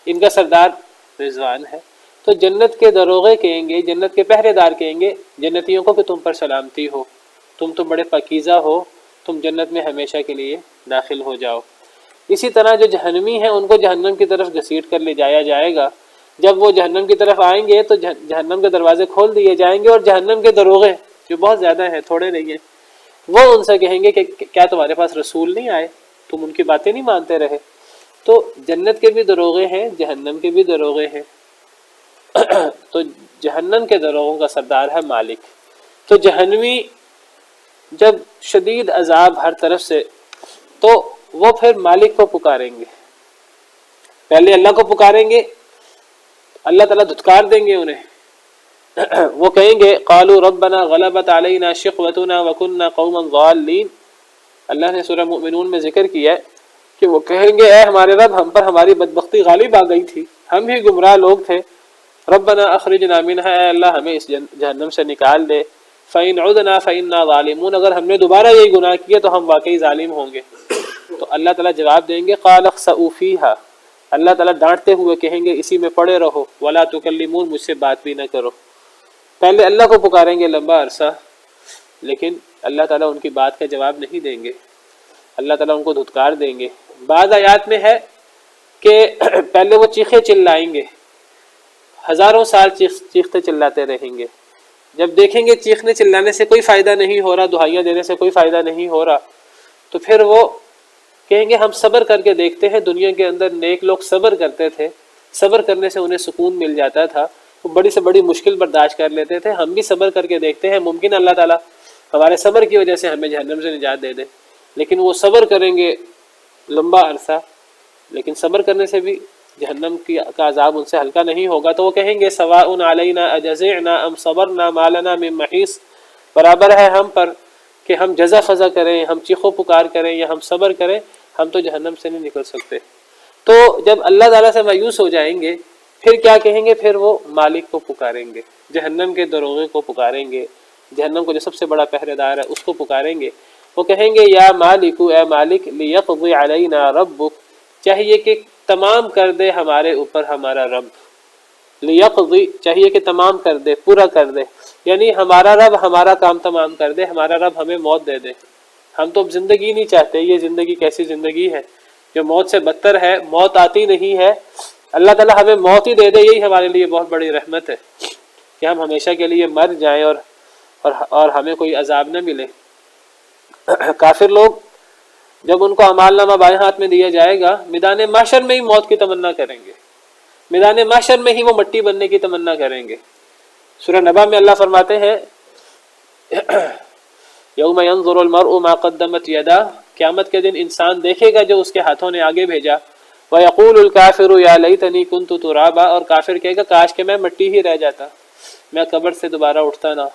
ان کا سردار رضوان ہے۔ تو جنت کے دروغے کہیں گے، جنت کے پہرے دار کہیں گے جنتیوں کو کہ تم پر سلامتی ہو، تم تو بڑے پاکیزہ ہو، تم جنت میں ہمیشہ کے لیے داخل ہو جاؤ۔ اسی طرح جو جہنمی ہیں ان کو جہنم کی طرف گھسیٹ کر لے جایا جائے گا۔ جب وہ جہنم کی طرف آئیں گے تو جہنم کے دروازے کھول دیے جائیں گے اور جہنم کے دروغے جو بہت زیادہ ہیں، تھوڑے نہیں ہیں، وہ ان سے کہیں گے کہ کیا تمہارے پاس رسول نہیں آئے، تم ان کی باتیں نہیں مانتے رہے۔ تو جنت کے بھی دروغے ہیں، جہنم کے بھی دروغے ہیں۔ تو جہنم کے دروغوں کا سردار ہے مالک۔ تو جہنمی جب شدید عذاب ہر طرف سے، تو وہ پھر مالک کو پکاریں گے، پہلے اللہ کو پکاریں گے، اللہ تعالیٰ دھتکار دیں گے انہیں۔ وہ کہیں گے قالوا ربنا غلبت علینا شقوتنا وکنا قوما ضالین۔ اللہ نے سورہ مؤمنون میں ذکر کیا ہے کہ وہ کہیں گے اے ہمارے رب، ہم پر ہماری بدبختی غالب آ گئی تھی، ہم ہی گمراہ لوگ تھے۔ ربنا اخرجنا منها، اے اللہ ہمیں اس جہنم سے نکال دے۔ فَإِنْ عُدْنَا فَإِنَّا ظَالِمُونَ، اگر ہم نے دوبارہ یہی گناہ کیا تو ہم واقعی ظالم ہوں گے۔ تو اللہ تعالیٰ جواب دیں گے قَالَ اخْسَئُوا فِيهَا، اللہ تعالیٰ ڈانٹتے ہوئے کہیں گے اسی میں پڑے رہو، وَلَا تُكَلِّمُونَ، مجھ سے بات بھی نہ کرو۔ پہلے اللہ کو پکاریں گے لمبا عرصہ، لیکن اللہ تعالیٰ ان کی بات کا جواب نہیں دیں گے، اللہ تعالیٰ ان کو دھتکار دیں گے۔ بعض آیات میں ہے کہ پہلے وہ چیخے چلائیں گے، ہزاروں سال چیختے چلاتے رہیں گے، جب دیکھیں گے چیخنے چلانے سے کوئی فائدہ نہیں ہو رہا، دہائیاں دینے سے کوئی فائدہ نہیں ہو رہا، تو پھر وہ کہیں گے ہم صبر کر کے دیکھتے ہیں۔ دنیا کے اندر نیک لوگ صبر کرتے تھے، صبر کرنے سے انہیں سکون مل جاتا تھا، وہ بڑی سے بڑی مشکل برداشت کر لیتے تھے، ہم بھی صبر کر کے دیکھتے ہیں، ممکن اللہ تعالیٰ ہمارے صبر کی وجہ سے ہمیں جہنم سے نجات دے دے۔ لیکن وہ صبر کریں گے لمبا عرصہ، لیکن صبر کرنے سے بھی جہنم کا عذاب ان سے ہلکا نہیں ہوگا، تو وہ کہیں گے سواء علینا اجزعنا ام صبرنا ما لنا من محیص، برابر ہے ہم پر کہ ہم جزا فضا کریں، ہم چیخو پکار کریں یا ہم صبر کریں، ہم تو جہنم سے نہیں نکل سکتے۔ تو جب اللہ تعالیٰ سے مایوس ہو جائیں گے پھر کیا کہیں گے؟ پھر وہ مالک کو پکاریں گے، جہنم کے دروغے کو پکاریں گے، جہنم کو جو سب سے بڑا پہرے دار ہے اس کو پکاریں گے۔ وہ کہیں گے یا مالک، اے مالک، لیقضی علینا ربک، چاہیے کہ تمام کر دے ہمارے اوپر ہمارا رب، لیقضی چاہیے کہ تمام کر دے، پورا کر دے، یعنی ہمارا رب ہمارا کام تمام کر دے، ہمارا رب ہمیں موت دے دے۔ ہم تو اب زندگی نہیں چاہتے، یہ زندگی کیسی زندگی ہے جو موت سے بدتر ہے، موت آتی نہیں ہے، اللہ تعالیٰ ہمیں موت ہی دے دے، یہی ہمارے لیے بہت بڑی رحمت ہے کہ ہم ہمیشہ کے لیے مر جائیں اور ہمیں کوئی عذاب نہ ملے۔ کافر لوگ جب ان کو اعمال نامہ بائیں ہاتھ میں دیا جائے گا، میدان محشر میں ہی موت کی تمنا کریں گے، میدان محشر میں ہی وہ مٹی بننے کی تمنا کریں گے۔ سورہ نبا میں اللہ فرماتے ہیں یوم ینظر المرء ما قدمت یداہ، قیامت کے دن انسان دیکھے گا جو اس کے ہاتھوں نے آگے بھیجا۔ وَيَقُولُ الْكَافِرُ يَا لَيْتَنِي كُنْتُ تُرَابًا، اور کافر کہے گا کاش کہ میں مٹی ہی رہ جاتا، میں قبر سے دوبارہ اٹھتا نہ۔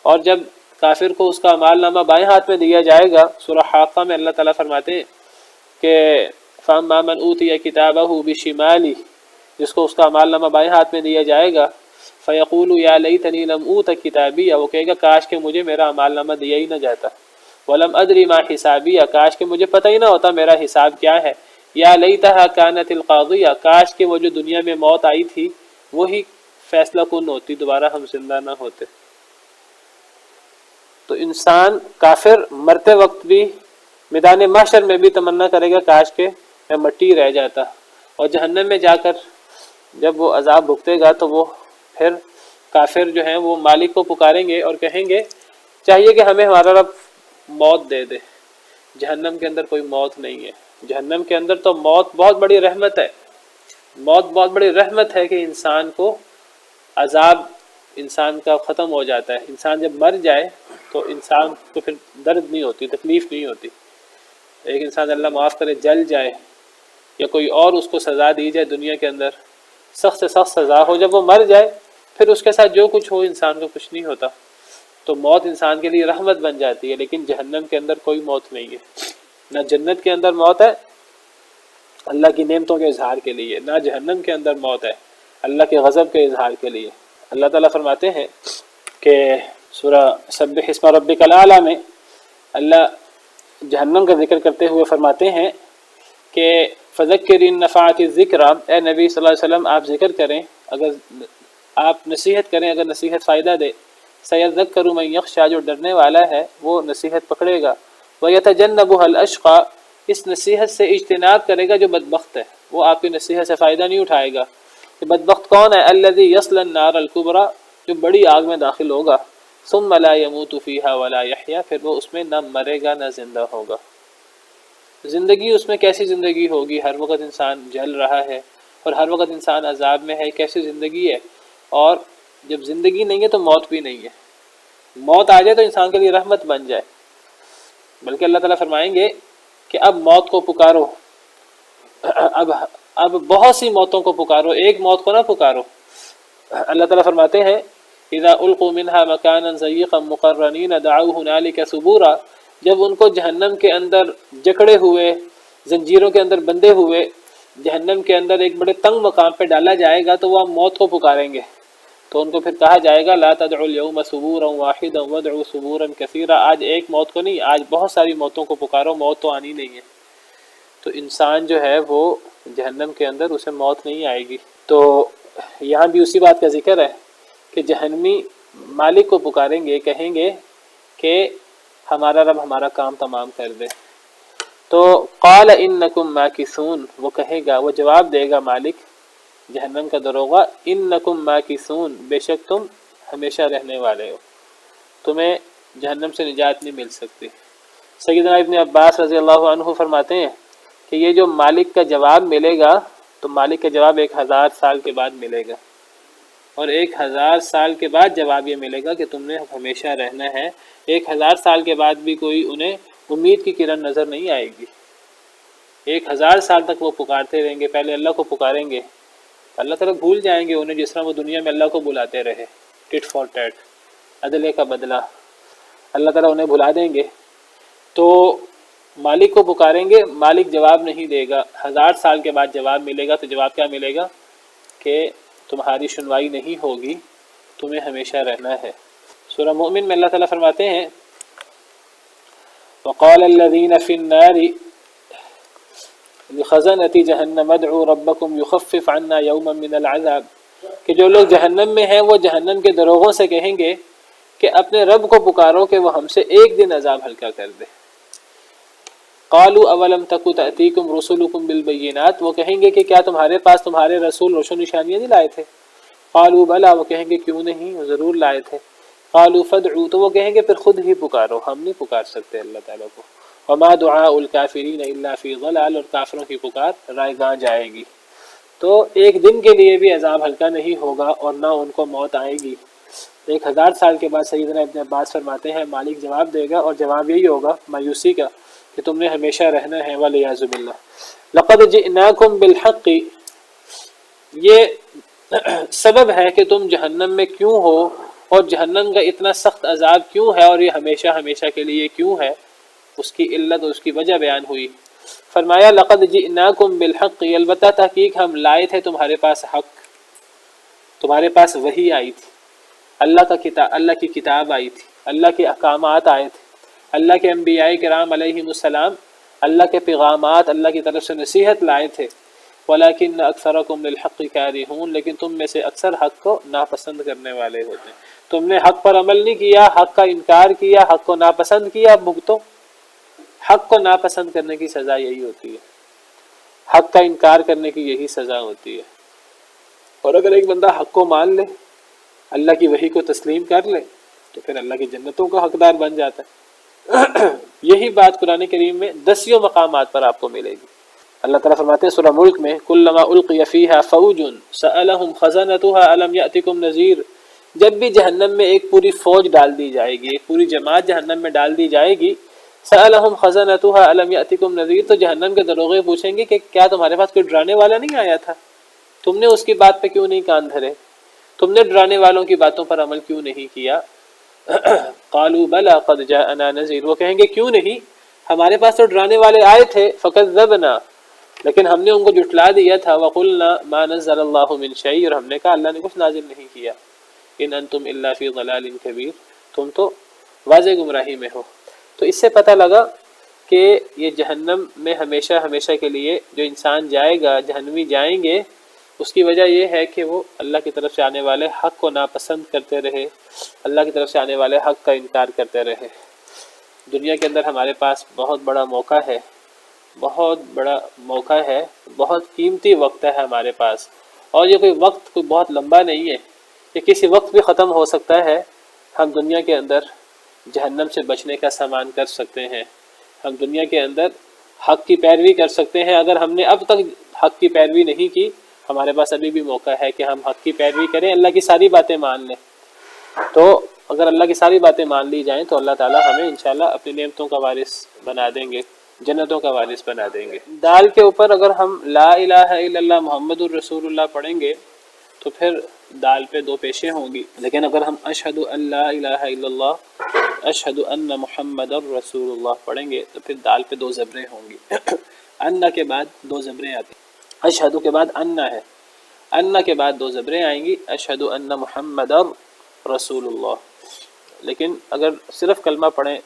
اور جب کافر کو اس کا اعمال نامہ بائیں ہاتھ میں دیا جائے گا، سورہ حاقہ میں اللہ تعالیٰ فرماتے ہیں کہ فَأَمَّا مَنْ أُوتِيَ كِتَابَهُ بِشِمَالِهِ، جس کو اس کا اعمال نامہ بائیں ہاتھ میں دیا جائے گا، فَيَقُولُ يَا لَيْتَنِي لَمْ أُوتَ كِتَابِيَهْ، وہ کہے گا کاش کہ مجھے میرا اعمال نامہ دیا ہی نہ جاتا، وَلَمْ أَدْرِ مَا حِسَابِيَهْ، کاش کہ مجھے پتہ ہی نہ ہوتا میرا حساب کیا ہے، یا لیتها كانت القاضیہ، کاش کہ وہ جو دنیا میں موت آئی تھی وہی فیصلہ کن ہوتی، دوبارہ ہم زندہ نہ ہوتے۔ تو انسان کافر مرتے وقت بھی میدان محشر میں بھی تمنا کرے گا کاش کہ میں مٹی رہ جاتا، اور جہنم میں جا کر جب وہ عذاب بھگتے گا تو وہ پھر کافر جو ہیں وہ مالک کو پکاریں گے اور کہیں گے چاہیے کہ ہمیں ہمارا رب موت دے دے، جہنم کے اندر کوئی موت نہیں ہے، جہنم کے اندر تو موت بہت بڑی رحمت ہے، موت بہت بڑی رحمت ہے کہ انسان کو عذاب انسان کا ختم ہو جاتا ہے۔ انسان جب مر جائے تو انسان کو پھر درد نہیں ہوتی، تکلیف نہیں ہوتی۔ ایک انسان اللہ معاف کرے جل جائے یا کوئی اور اس کو سزا دی جائے دنیا کے اندر، سخت سے سخت سزا ہو، جب وہ مر جائے پھر اس کے ساتھ جو کچھ ہو انسان کو کچھ نہیں ہوتا۔ تو موت انسان کے لیے رحمت بن جاتی ہے، لیکن جہنم کے اندر کوئی موت نہیں ہے، نہ جنت کے اندر موت ہے اللہ کی نعمتوں کے اظہار کے لیے، نہ جہنم کے اندر موت ہے اللہ کے غضب کے اظہار کے لیے۔ اللہ تعالیٰ فرماتے ہیں کہ سورہ سبح اسم ربک الاعلی میں اللہ جہنم کا ذکر کرتے ہوئے فرماتے ہیں کہ فذکر ان نفعت الذکر، اے نبی صلی اللہ علیہ وسلم آپ ذکر کریں، اگر آپ نصیحت کریں، اگر نصیحت فائدہ دے، سیذکر من یخشی، جو ڈرنے والا ہے وہ نصیحت پکڑے گا، ویتجنبها الاشقی، اس نصیحت سے اجتناب کرے گا جو بدبخت ہے، وہ آپ کی نصیحت سے فائدہ نہیں اٹھائے گا۔ کہ بدبخت کون ہے؟ الذی یصلی النار الکبریٰ، جو بڑی آگ میں داخل ہوگا، ثم لا يموت فیہا ولا یحیا، پھر وہ اس میں نہ مرے گا نہ زندہ ہوگا۔ زندگی اس میں کیسی زندگی ہوگی؟ ہر وقت انسان جل رہا ہے اور ہر وقت انسان عذاب میں ہے، کیسی زندگی ہے؟ اور جب زندگی نہیں ہے تو موت بھی نہیں ہے، موت آ جائے تو انسان کے لیے رحمت بن جائے، بلکہ اللہ تعالیٰ فرمائیں گے کہ اب موت کو پکارو، اب بہت سی موتوں کو پکارو، ایک موت کو نہ پکارو۔ اللہ تعالیٰ فرماتے ہیں اذا القوا منها مکانا ضیقا مقرنین دعوا ہنالک ثبورا، جب ان کو جہنم کے اندر جکڑے ہوئے، زنجیروں کے اندر بندھے ہوئے جہنم کے اندر ایک بڑے تنگ مقام پہ ڈالا جائے گا تو وہ موت کو پکاریں گے، تو ان کو پھر کہا جائے گا لا تدعوا اليوم ثبورا واحدا وادعوا ثبورا كثيرا، آج ایک موت کو نہیں، آج بہت ساری موتوں کو پکارو، موت تو آنی نہیں ہے۔ تو انسان جو ہے وہ جہنم کے اندر اسے موت نہیں آئے گی۔ تو یہاں بھی اسی بات کا ذکر ہے کہ جہنمی مالک کو پکاریں گے، کہیں گے کہ ہمارا رب ہمارا کام تمام کر دے۔ تو قال انکم ماکثون، وہ کہے گا، وہ جواب دے گا مالک جہنم کا دروغہ، انکم ماکثون، بے شک تم ہمیشہ رہنے والے ہو، تمہیں جہنم سے نجات نہیں مل سکتی۔ سیدنا ابن عباس رضی اللہ عنہ فرماتے ہیں کہ یہ جو مالک کا جواب ملے گا تو مالک کا جواب 1000 سال کے بعد ملے گا، اور 1000 سال کے بعد جواب یہ ملے گا کہ تم نے ہمیشہ رہنا ہے۔ 1000 سال کے بعد بھی کوئی انہیں امید کی کرن نظر نہیں آئے گی۔ 1000 سال تک وہ پکارتے رہیں گے، پہلے اللہ کو پکاریں گے، اللہ تعالیٰ بھول جائیں گے انہیں، جس طرح وہ دنیا میں اللہ کو بلاتے رہے، ٹٹ فار ٹیٹ، عدلے کا بدلہ، اللہ تعالیٰ انہیں بھلا دیں گے۔ تو مالک کو پکاریں گے، مالک جواب نہیں دے گا، 1000 سال کے بعد جواب ملے گا۔ تو جواب کیا ملے گا کہ تمہاری سنوائی نہیں ہوگی، تمہیں ہمیشہ رہنا ہے۔ سورہ مومن میں اللہ تعالیٰ فرماتے ہیں وقال الذين في النار لخزنة جہنم ادعوا ربكم يخفف عنا يوما من العذاب، کہ جو لوگ جہنم میں ہیں وہ جہنم کے دروغوں سے کہیں گے کہ اپنے رب کو پکارو کہ وہ ہم سے ایک دن عذاب ہلکا کر دے۔ قالوا اولم تک تأتيكم رسلكم بالبينات، وہ کہیں گے کہ کیا تمہارے پاس تمہارے رسول روشن نشانیاں نہیں لائے تھے؟ قالوا بلا، وہ کہیں گے کیوں نہیں، وہ ضرور لائے تھے۔ قالوا فادعوا، تو وہ کہیں گے پھر خود ہی پکارو، ہم نہیں پکار سکتے اللہ تعالیٰ کو۔ وما دعاء الکافرین الا فی ضلال، اور کافروں کی پکار رائے گاہ جائے گی۔ تو ایک دن کے لیے بھی عذاب ہلکا نہیں ہوگا اور نہ ان کو موت آئے گی۔ 1000 سال کے بعد سیدنا ابن عباس فرماتے ہیں مالک جواب دے گا، اور جواب یہی ہوگا مایوسی کا کہ تم نے ہمیشہ رہنا ہے، والعیاذ باللہ۔ لقد جئناکم بالحق، یہ سبب ہے کہ تم جہنم میں کیوں ہو، اور جہنم کا اتنا سخت عذاب کیوں ہے، اور یہ ہمیشہ ہمیشہ کے لیے کیوں ہے، اس کی علت اور اس کی وجہ بیان ہوئی۔ فرمایا لقد جئناکم بالحق، البتہ تحقیق ہم لائے تھے تمہارے پاس حق، تمہارے پاس وحی آئی تھی، اللہ کی کتاب آئی تھی، اللہ کے احکامات آئے تھے، اللہ کے انبیاء کرام علیہم السلام اللہ کے پیغامات، اللہ کی طرف سے نصیحت لائے تھے۔ ولیکن اکثرکم للحق کارہون، لیکن تم میں سے اکثر حق کو ناپسند کرنے والے ہوتے ہیں۔ تم نے حق پر عمل نہیں کیا، حق کا انکار کیا، حق کو ناپسند کیا، بھگتو۔ حق کو ناپسند کرنے کی سزا یہی ہوتی ہے، حق کا انکار کرنے کی یہی سزا ہوتی ہے۔ اور اگر ایک بندہ حق کو مان لے، اللہ کی وحی کو تسلیم کر لے، تو پھر اللہ کی جنتوں کا حقدار بن جاتا ہے۔ یہی بات قرآن کریم میں 10 مقامات پر آپ کو ملے گی۔ اللہ تعالیٰ فرماتے ہیں سورہ ملک میں کلما القی فیہا فوج سألہم خزنتها الم یأتکم نذیر، جب بھی جہنم میں ایک پوری فوج ڈال دی جائے گی، ایک پوری جماعت جہنم میں ڈال دی جائے گی، سألہم خزنتها الم یأتکم نذیر، تو جہنم کے دروغے پوچھیں گے کہ کیا تمہارے پاس کوئی ڈرانے والا نہیں آیا تھا، تم نے اس کی بات پہ کیوں نہیں کان دھرے، تم نے ڈرانے والوں کی باتوں پر عمل کیوں نہیں کیا؟ قالوا بلا قد جاءنا نذیر، وہ کہیں گے کیوں نہیں، ہمارے پاس تو ڈرانے والے آئے تھے، فکذبنا، لیکن ہم نے ان کو جھٹلا دیا تھا، وقلنا ما نزل اللہ من شیء، اور ہم نے کہا اللہ نے کچھ نازل نہیں کیا، ان انتم الا فی ضلال کبیر، تم تو واضح گمراہی میں ہو۔ تو اس سے پتہ لگا کہ یہ جہنم میں ہمیشہ ہمیشہ کے لیے جو انسان جائے گا، جہنمی جائیں گے، اس کی وجہ یہ ہے کہ وہ اللہ کی طرف سے آنے والے حق کو ناپسند کرتے رہے، اللہ کی طرف سے آنے والے حق کا انکار کرتے رہے۔ دنیا کے اندر ہمارے پاس بہت بڑا موقع ہے، بہت بڑا موقع ہے، بہت قیمتی وقت ہے ہمارے پاس، اور یہ کوئی وقت کوئی بہت لمبا نہیں ہے، یہ کسی وقت بھی ختم ہو سکتا ہے۔ ہم دنیا کے اندر جہنم سے بچنے کا سامان کر سکتے ہیں، ہم دنیا کے اندر حق کی پیروی کر سکتے ہیں۔ اگر ہم نے اب تک حق کی پیروی نہیں کی، ہمارے پاس ابھی بھی موقع ہے کہ ہم حق کی پیروی کریں، اللہ کی ساری باتیں مان لیں۔ تو اگر اللہ کی ساری باتیں مان لی جائیں تو اللہ تعالیٰ ہمیں انشاءاللہ اپنی نعمتوں کا وارث بنا دیں گے، جنتوں کا وارث بنا دیں گے۔ دال کے اوپر اگر ہم لا الہ الا اللہ محمد الرسول اللہ پڑھیں گے تو پھر دال پہ 2 پیشیں ہوں گی، لیکن اگر ہم اشہد ان لا الہ الا اللہ اشہد ان محمد الرسول اللہ پڑھیں گے تو پھر دال پہ 2 زبریں ہوں گی۔ ان کے بعد 2 زبریں آتی ہیں، اشہد کے بعد ان ہے، ان کے بعد دو زبریں آئیں گی، اشہد ان محمد رسول اللہ۔ لیکن اگر صرف کلمہ پڑھیں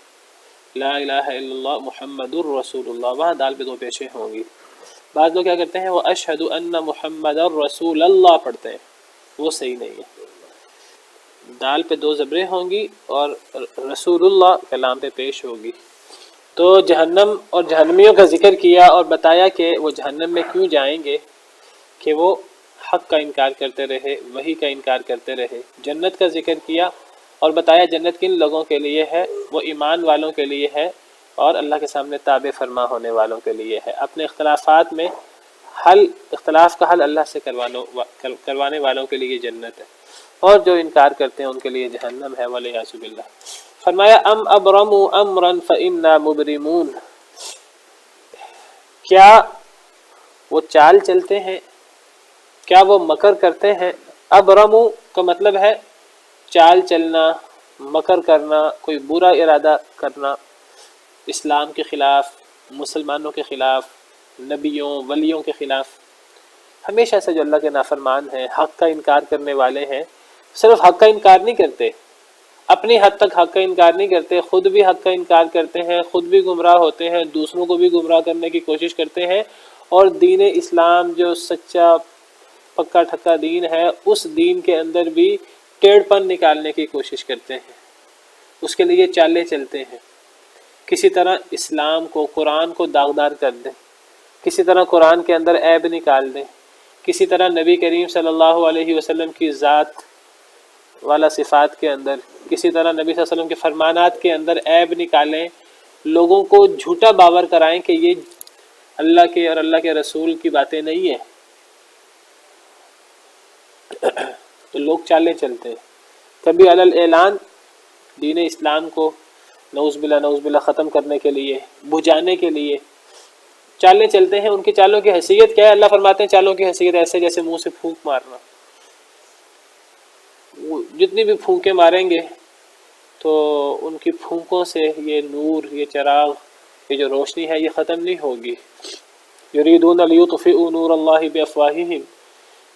لا الہ الا اللہ محمد الرسول اللہ، وہاں دال پہ دو پیشیں ہوں گی۔ بعض لوگ کیا کرتے ہیں وہ اشہد ان محمد الرسول اللہ پڑھتے ہیں، وہ صحیح نہیں ہے۔ دال پہ دو زبریں ہوں گی اور رسول اللہ کلام پہ پیش ہوگی۔ تو جہنم اور جہنمیوں کا ذکر کیا اور بتایا کہ وہ جہنم میں کیوں جائیں گے، کہ وہ حق کا انکار کرتے رہے، وحی کا انکار کرتے رہے۔ جنت کا ذکر کیا اور بتایا جنت کن لوگوں کے لیے ہے، وہ ایمان والوں کے لیے ہے اور اللہ کے سامنے تابع فرما ہونے والوں کے لیے ہے۔ اپنے اختلافات میں اختلاف کا حل اللہ سے کروانے والوں کے لیے جنت ہے، اور جو انکار کرتے ہیں ان کے لیے جہنم ہے، والعیاذ باللہ۔ فرمایا ام ابرموا امرا فإنا مبرمون، کیا وہ چال چلتے ہیں، کیا وہ مکر کرتے ہیں۔ ابرموا کا مطلب ہے چال چلنا، مکر کرنا، کوئی برا ارادہ کرنا، اسلام کے خلاف، مسلمانوں کے خلاف، نبیوں ولیوں کے خلاف۔ ہمیشہ سے جو اللہ کے نافرمان ہیں، حق کا انکار کرنے والے ہیں، صرف حق کا انکار نہیں کرتے، اپنی حد تک حق کا انکار نہیں کرتے، خود بھی حق کا انکار کرتے ہیں، خود بھی گمراہ ہوتے ہیں، دوسروں کو بھی گمراہ کرنے کی کوشش کرتے ہیں، اور دین اسلام جو سچا پکا ٹھکا دین ہے، اس دین کے اندر بھی ٹیڑھ پن نکالنے کی کوشش کرتے ہیں، اس کے لیے چالیں چلتے ہیں، کسی طرح اسلام کو، قرآن کو داغدار کر دیں، کسی طرح قرآن کے اندر عیب نکال دیں، کسی طرح نبی کریم صلی اللہ علیہ وسلم کی ذات والا صفات کے اندر، کسی طرح نبی صلی اللہ علیہ وسلم کے فرمانات کے اندر عیب نکالیں، لوگوں کو جھوٹا باور کرائیں کہ یہ اللہ کے اور اللہ کے رسول کی باتیں نہیں ہیں، تو لوگ چالیں چلتے ہیں۔ کبھی علی الاعلان دین اسلام کو نعوذ باللہ ختم کرنے کے لیے، بجھانے کے لیے چالیں چلتے ہیں۔ ان کی چالوں کی حیثیت کیا ہے؟ اللہ فرماتے ہیں چالوں کی حیثیت ایسے جیسے منہ سے پھونک مارنا، جتنی بھی پھونکیں ماریں گے تو ان کی پھونکوں سے یہ نور، یہ چراغ، یہ جو روشنی ہے یہ ختم نہیں ہوگی۔ یریدون لیطفئوا نور اللہ بافواہہم،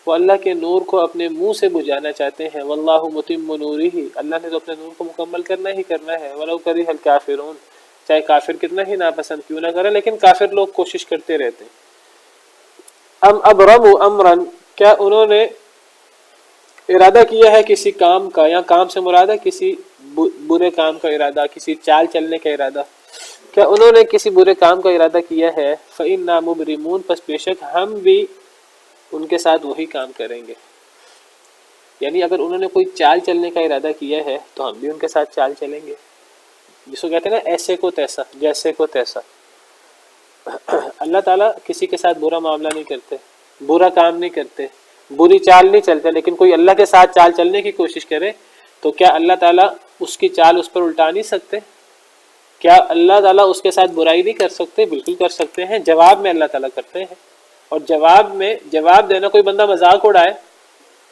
وہ اللہ کے نور کو اپنے منہ سے بجھانا چاہتے ہیں۔ واللہ متم نورہ، اللہ نے تو اپنے نور کو مکمل کرنا ہی کرنا ہے۔ ولو کرہ الکافرون، چاہے کافر کتنا ہی ناپسند کیوں نہ کرے، لیکن کافر لوگ کوشش کرتے رہتے ہیں۔ ام ابرموا امرا، کیا انہوں نے ارادہ کیا ہے کسی کام کا، یا کام سے مراد ہے کسی برے کام کا ارادہ، کسی چال چلنے کا ارادہ، کیا انہوں نے کسی برے کام کا ارادہ کیا ہے؟ فإنا مبرمون، پس بے شک ہم بھی ان کے ساتھ وہی کام کریں گے۔ یعنی اگر انہوں نے کوئی چال چلنے کا ارادہ کیا ہے تو ہم بھی ان کے ساتھ چال چلیں گے، جس کو کہتے ہیں نا ایسے کو تیسا، جیسے کو تیسا۔ اللہ تعالیٰ کسی کے ساتھ برا معاملہ نہیں کرتے، برا کام نہیں کرتے، بری چال نہیں چلتے، لیکن کوئی اللہ کے ساتھ چال چلنے کی کوشش کرے تو کیا اللہ تعالیٰ اس کی چال اس پر الٹا نہیں سکتے؟ کیا اللہ تعالیٰ اس کے ساتھ برائی نہیں کر سکتے؟ بالکل کر سکتے ہیں، جواب میں اللہ تعالیٰ کرتے ہیں۔ اور جواب دینا، کوئی بندہ مذاق اڑائے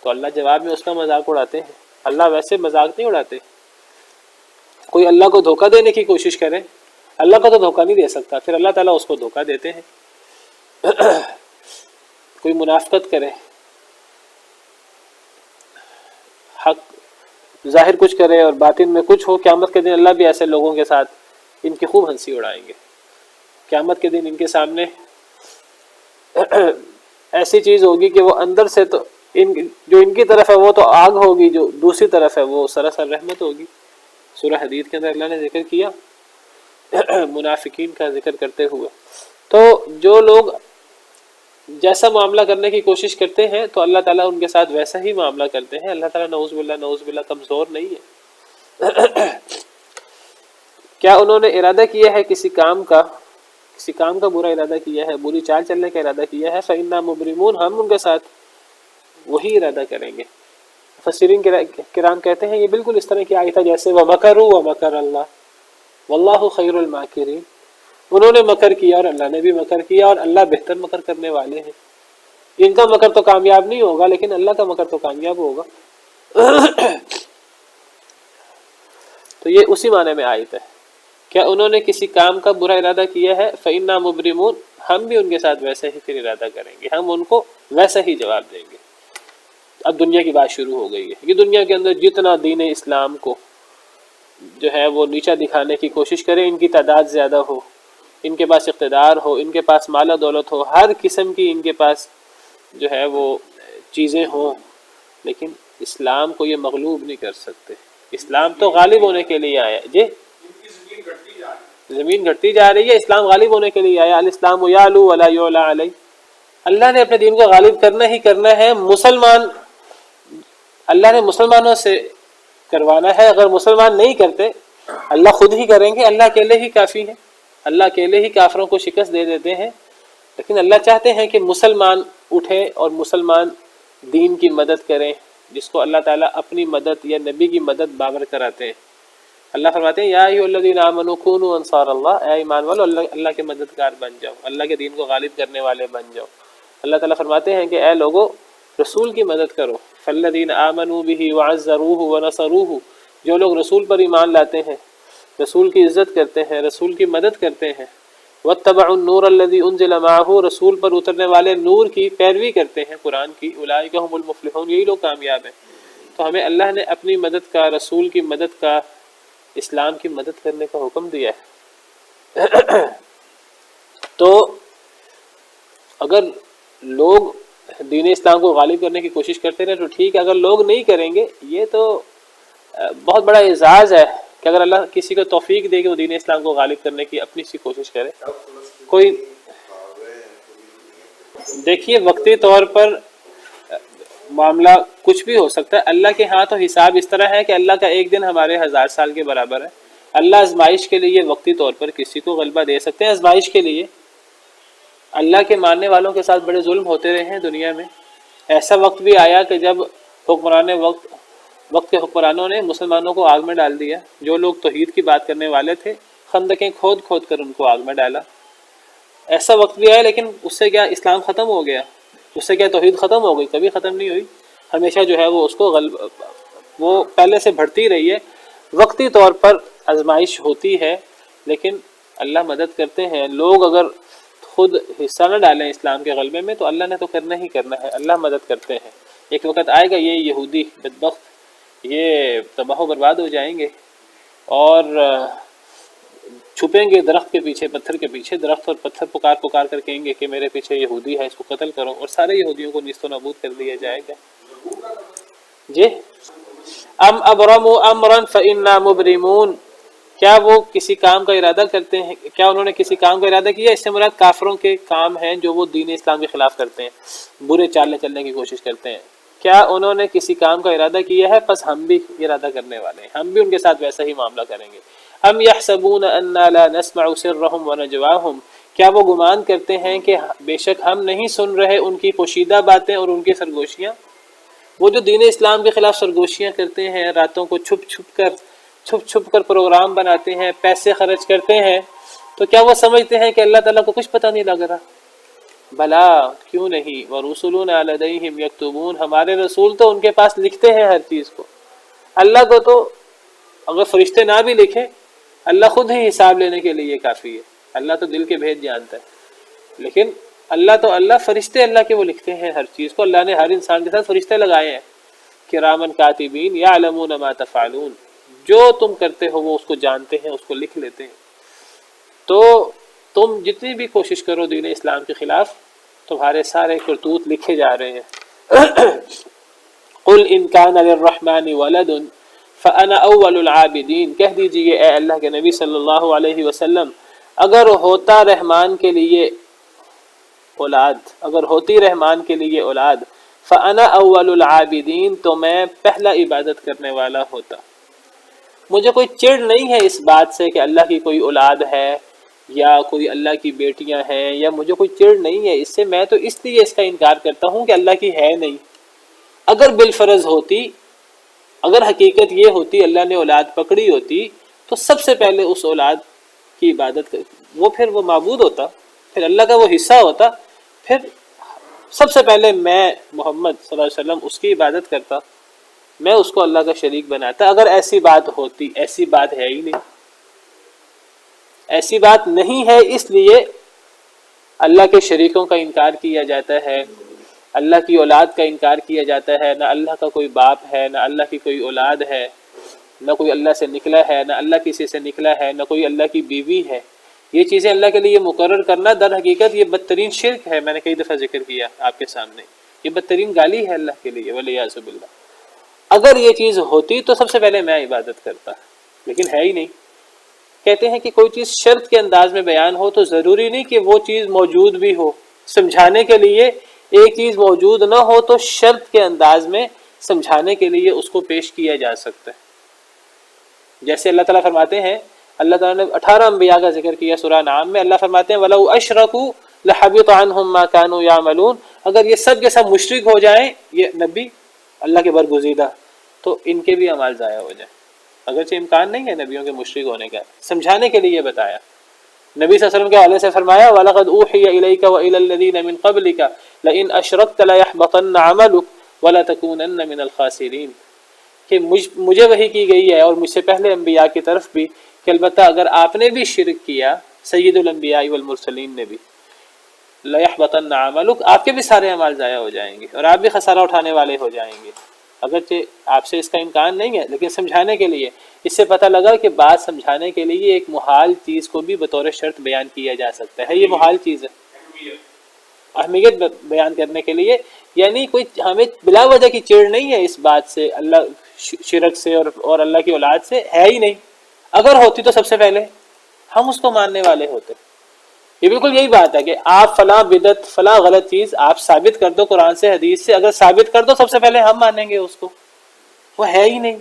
تو اللہ جواب میں اس کا مذاق اڑاتے ہیں۔ اللہ ویسے مذاق نہیں اڑاتے۔ کوئی اللہ کو دھوکہ دینے کی کوشش کرے، اللہ کو تو دھوکہ نہیں دے سکتا، پھر اللہ تعالیٰ اس کو دھوکہ دیتے ہیں۔ کوئی منافقت کرے، حق ظاہر کچھ کرے اور باطن میں کچھ ہو، قیامت کے دن اللہ بھی ایسے لوگوں کے ساتھ ان کی خوب ہنسی اڑائیں گے۔ قیامت کے دن ان کے سامنے ایسی چیز ہوگی کہ وہ اندر سے تو جو ان کی طرف ہے وہ تو آگ ہوگی، جو دوسری طرف ہے وہ سراسر رحمت ہوگی۔ سورہ حدید کے اندر اللہ نے ذکر کیا منافقین کا ذکر کرتے ہوئے۔ تو جو لوگ جیسا معاملہ کرنے کی کوشش کرتے ہیں تو اللہ تعالیٰ ان کے ساتھ ویسا ہی معاملہ کرتے ہیں۔ اللہ تعالیٰ نعوذ باللہ کمزور نہیں ہے۔ کیا انہوں نے ارادہ کیا ہے کسی کام کا برا ارادہ کیا ہے، بری چال چلنے کا ارادہ کیا ہے، فإنا مبرمون، ہم ان کے ساتھ وہی ارادہ کریں گے۔ مفسرین کرام کہتے ہیں یہ بالکل اس طرح کی آیت ہے جیسے وَمَكَرُوا وَمَكَرَ اللَّهُ وَاللَّهُ خَيْرُ الْمَاكِرِينَ، انہوں نے مکر کیا اور اللہ نے بھی مکر کیا، اور اللہ بہتر مکر کرنے والے ہیں۔ ان کا مکر تو کامیاب نہیں ہوگا لیکن اللہ کا مکر تو کامیاب ہوگا۔ تو یہ اسی معنی میں آیت ہے۔ کیا انہوں نے کسی کام کا برا ارادہ کیا ہے، فإنا مبرمون، ہم بھی ان کے ساتھ ویسا ہی پھر ارادہ کریں گے، ہم ان کو ویسا ہی جواب دیں گے۔ اب دنیا کی بات شروع ہو گئی ہے. یہ دنیا کے اندر جتنا دین اسلام کو جو ہے وہ نیچا دکھانے کی کوشش کریں، ان کی تعداد زیادہ ہو، ان کے پاس اقتدار ہو، ان کے پاس مال و دولت ہو، ہر قسم کی ان کے پاس جو ہے وہ چیزیں ہوں، لیکن اسلام کو یہ مغلوب نہیں کر سکتے. اسلام تو غالب ہونے کے لیے آیا. جی زمین گھٹتی جا رہی ہے، اسلام غالب ہونے کے لیے آیا. الاسلام یعلو ولا یعلی علیہ. اللہ نے اپنے دین کو غالب کرنا ہی کرنا ہے. اللہ نے مسلمانوں سے کروانا ہے. اگر مسلمان نہیں کرتے اللہ خود ہی کریں گے. اللہ اکیلے ہی کافی ہیں، اللہ اکیلے ہی کافروں کو شکست دے دیتے ہیں. لیکن اللہ چاہتے ہیں کہ مسلمان اٹھیں اور مسلمان دین کی مدد کریں، جس کو اللہ تعالیٰ اپنی مدد یا نبی کی مدد بامر کراتے ہیں. اللہ فرماتے ہیں یا ایھا الذین آمنوا کونوا انصار اللہ، اے ایمان والو اللہ کے مددگار بن جاؤ، اللہ کے دین کو غالب کرنے والے بن جاؤ. اللہ تعالیٰ فرماتے ہیں کہ اے لوگو رسول کی مدد کرو. فالذین آمنوا بہ وعزروہ ونصروہ، جو لوگ رسول پر ایمان لاتے ہیں، رسول کی عزت کرتے ہیں، رسول کی مدد کرتے ہیں. واتبعوا النور الذی انزل معہ، رسول پر اترنے والے نور کی پیروی کرتے ہیں، قرآن کی. اولئک هم المفلحون، یہی لوگ کامیاب ہیں. تو ہمیں اللہ نے اپنی مدد کا، رسول کی مدد کا، اسلام کی مدد کرنے کا حکم دیا ہے. تو اگر لوگ دین اسلام کو غالب کرنے کی کوشش کرتے رہے تو ٹھیک ہے، اگر لوگ نہیں کریں گے یہ تو بہت بڑا اعزاز ہے کہ اگر اللہ کسی کو توفیق دے کہ وہ دین اسلام کو غالب کرنے کی اپنی سی کوشش کرے. کوئی دیکھیے وقتی طور پر معاملہ کچھ بھی ہو سکتا ہے. اللہ کے ہاں تو حساب اس طرح ہے کہ اللہ کا ایک دن ہمارے 1000 سال کے برابر ہے. اللہ آزمائش کے لیے وقتی طور پر کسی کو غلبہ دے سکتے ہیں. آزمائش کے لیے اللہ کے ماننے والوں کے ساتھ بڑے ظلم ہوتے رہے ہیں دنیا میں. ایسا وقت بھی آیا کہ جب وقت کے حکمرانوں نے مسلمانوں کو آگ میں ڈال دیا. جو لوگ توحید کی بات کرنے والے تھے خندقیں کھود کھود کر ان کو آگ میں ڈالا. ایسا وقت بھی آیا، لیکن اس سے کیا اسلام ختم ہو گیا؟ اس سے کیا توحید ختم ہو گئی؟ کبھی ختم نہیں ہوئی. ہمیشہ جو ہے وہ اس کو وہ پہلے سے بڑھتی رہی ہے. وقتی طور پر آزمائش ہوتی ہے لیکن اللہ مدد کرتے ہیں. لوگ اگر خود حصہ نہ ڈالیں اسلام کے غلبے میں تو اللہ نے تو کرنا ہی کرنا ہے. اللہ مدد کرتے ہیں. ایک وقت آئے گا یہ یہودی بدبخت یہ تباہ و برباد ہو جائیں گے اور چھپیں گے درخت کے پیچھے، پتھر کے پیچھے. درخت اور پتھر پکار پکار کر کہیں گے کہ میرے پیچھے یہودی ہے، اس کو قتل کرو، اور سارے یہودیوں کو نیست و نابود کر دیا جائے گا. جی ام ابرموا امرا فانا مبرمون، کیا وہ کسی کام کا ارادہ کرتے ہیں؟ کیا انہوں نے کسی کام کا ارادہ کیا؟ اس سے مراد کافروں کے کام ہیں جو وہ دین اسلام کے خلاف کرتے ہیں، برے چالیں چلنے کی کوشش کرتے ہیں. کیا انہوں نے کسی کام کا ارادہ کیا ہے؟ پس ہم بھی ارادہ کرنے والے ہیں، ہم بھی ان کے ساتھ ویسا ہی معاملہ کریں گے. ام یحسبون انا لا نسمع سرهم ونجواهم، کیا وہ گمان کرتے ہیں کہ بے شک ہم نہیں سن رہے ان کی پوشیدہ باتیں اور ان کی سرگوشیاں؟ وہ جو دین اسلام کے خلاف سرگوشیاں کرتے ہیں، راتوں کو چھپ چھپ کر پروگرام بناتے ہیں، پیسے خرچ کرتے ہیں، تو کیا وہ سمجھتے ہیں کہ اللہ تعالیٰ کو کچھ پتہ نہیں لگ رہا؟ بلا، کیوں نہیں. ورسلنا لدیہم یکتبون، ہمارے رسول تو ان کے پاس لکھتے ہیں ہر چیز کو. اللہ کو تو اگر فرشتے نہ بھی لکھیں اللہ خود ہی حساب لینے کے لیے کافی ہے. اللہ تو دل کے بھید جانتا ہے. لیکن اللہ فرشتے اللہ کے وہ لکھتے ہیں ہر چیز کو. اللہ نے ہر انسان کے ساتھ فرشتے لگائے ہیں، کرامن کاتبین یعلمون ما تفعلون، جو تم کرتے ہو وہ اس کو جانتے ہیں، اس کو لکھ لیتے ہیں. تو تم جتنی بھی کوشش کرو دین اسلام کے خلاف، تمہارے سارے کرتوت لکھے جا رہے ہیں. قل ان کان للرحمن ولد فانا اول العابدین، کہہ دیجئے اے اللہ کے نبی صلی اللہ علیہ وسلم، اگر ہوتا رحمان کے لیے اولاد، اگر ہوتی رحمان کے لیے اولاد، فانا اول العابدین، تو میں پہلا عبادت کرنے والا ہوتا. مجھے کوئی چڑ نہیں ہے اس بات سے کہ اللہ کی کوئی اولاد ہے یا کوئی اللہ کی بیٹیاں ہیں، یا مجھے کوئی چڑ نہیں ہے اس سے. میں تو اس لیے اس کا انکار کرتا ہوں کہ اللہ کی ہے نہیں. اگر بالفرض ہوتی، اگر حقیقت یہ ہوتی اللہ نے اولاد پکڑی ہوتی تو سب سے پہلے اس اولاد کی عبادت وہ پھر وہ معبود ہوتا، پھر اللہ کا وہ حصہ ہوتا، پھر سب سے پہلے میں محمد صلی اللہ علیہ وسلم اس کی عبادت کرتا، میں اس کو اللہ کا شریک بناتا. اگر ایسی بات ہوتی، ایسی بات ہے ہی نہیں. ایسی بات نہیں ہے، اس لیے اللہ کے شریکوں کا انکار کیا جاتا ہے. اللہ کی اولاد کا انکار کیا جاتا ہے، نہ اللہ کا کوئی باپ ہے، نہ اللہ کی کوئی اولاد ہے، نہ کوئی اللہ سے نکلا ہے، نہ اللہ کسی سے نکلا ہے، نہ کوئی اللہ کی بیوی ہے، یہ چیزیں اللہ کے لیے مقرر کرنا در حقیقت یہ بدترین شرک ہے۔ میں نے کئی دفعہ ذکر کیا آپ کے سامنے، یہ بدترین گالی ہے اللہ کے لیے، والعیاذ باللہ۔ اگر یہ چیز ہوتی تو سب سے پہلے میں عبادت کرتا، لیکن ہے ہی نہیں۔ کہتے ہیں کہ کوئی چیز شرط کے انداز میں بیان ہو تو ضروری نہیں کہ وہ چیز موجود بھی ہو۔ سمجھانے کے لیے ایک چیز موجود نہ ہو تو شرط کے انداز میں سمجھانے کے لیے اس کو پیش کیا جا سکتا ہے۔ جیسے اللہ تعالیٰ فرماتے ہیں، اللہ تعالیٰ نے 18 انبیاء کا ذکر کیا سورہ نعم میں۔ اللہ فرماتے ہیں وَلَوْ أَشْرَكُوا لَحَبِطَ عَنْهُمْ مَا كَانُوا يَعْمَلُونَ، اگر یہ سب کے سب مشرک ہو جائیں، یہ نبی اللہ کے برگزیدہ، تو ان کے بھی اعمال ضائع ہو جائیں۔ اگرچہ امکان نہیں ہے نبیوں کے مشرک ہونے کا، سمجھانے کے لیے بتایا۔ نبی صلی اللہ علیہ وسلم کے حوالے سے فرمایا وَلَقَدْ أُوحِيَ إِلَيْكَ وَإِلَى الَّذِينَ مِن قَبْلِكَ لَئِنْ أَشْرَكْتَ لَيَحْبَطَنَّ عَمَلُكَ وَلَتَكُونَنَّ مِنَ الْخَاسِرِينَ، کہ مجھے وحی کی گئی ہے اور مجھ سے پہلے انبیاء کی طرف بھی کہ البتہ اگر آپ نے بھی شرک کیا، سید الانبیاء والمرسلین نے بھی، لَيَحْبَطَنَّ عَمَلُكَ، آپ کے بھی سارے اعمال ضائع ہو جائیں گے اور آپ بھی خسارہ اٹھانے والے ہو جائیں گے۔ اگرچہ آپ سے اس کا امکان نہیں ہے، لیکن سمجھانے کے لیے، اس سے پتہ لگا کہ بات سمجھانے کے لیے ایک محال چیز کو بھی بطور شرط بیان کیا جا سکتا ہے۔ یہ محال چیز ہے، اہمیت بیان کرنے کے لیے، یعنی کوئی ہمیں بلا وجہ کی چڑ نہیں ہے اس بات سے، اللہ شرک سے اور اللہ کی اولاد سے ہے ہی نہیں۔ اگر ہوتی تو سب سے پہلے ہم اس کو ماننے والے ہوتے۔ یہ بالکل یہی بات ہے کہ آپ فلاں بدعت فلاں غلط چیز آپ ثابت کر دو قرآن سے حدیث سے، اگر ثابت کر دو سب سے پہلے ہم مانیں گے اس کو، وہ ہے ہی نہیں۔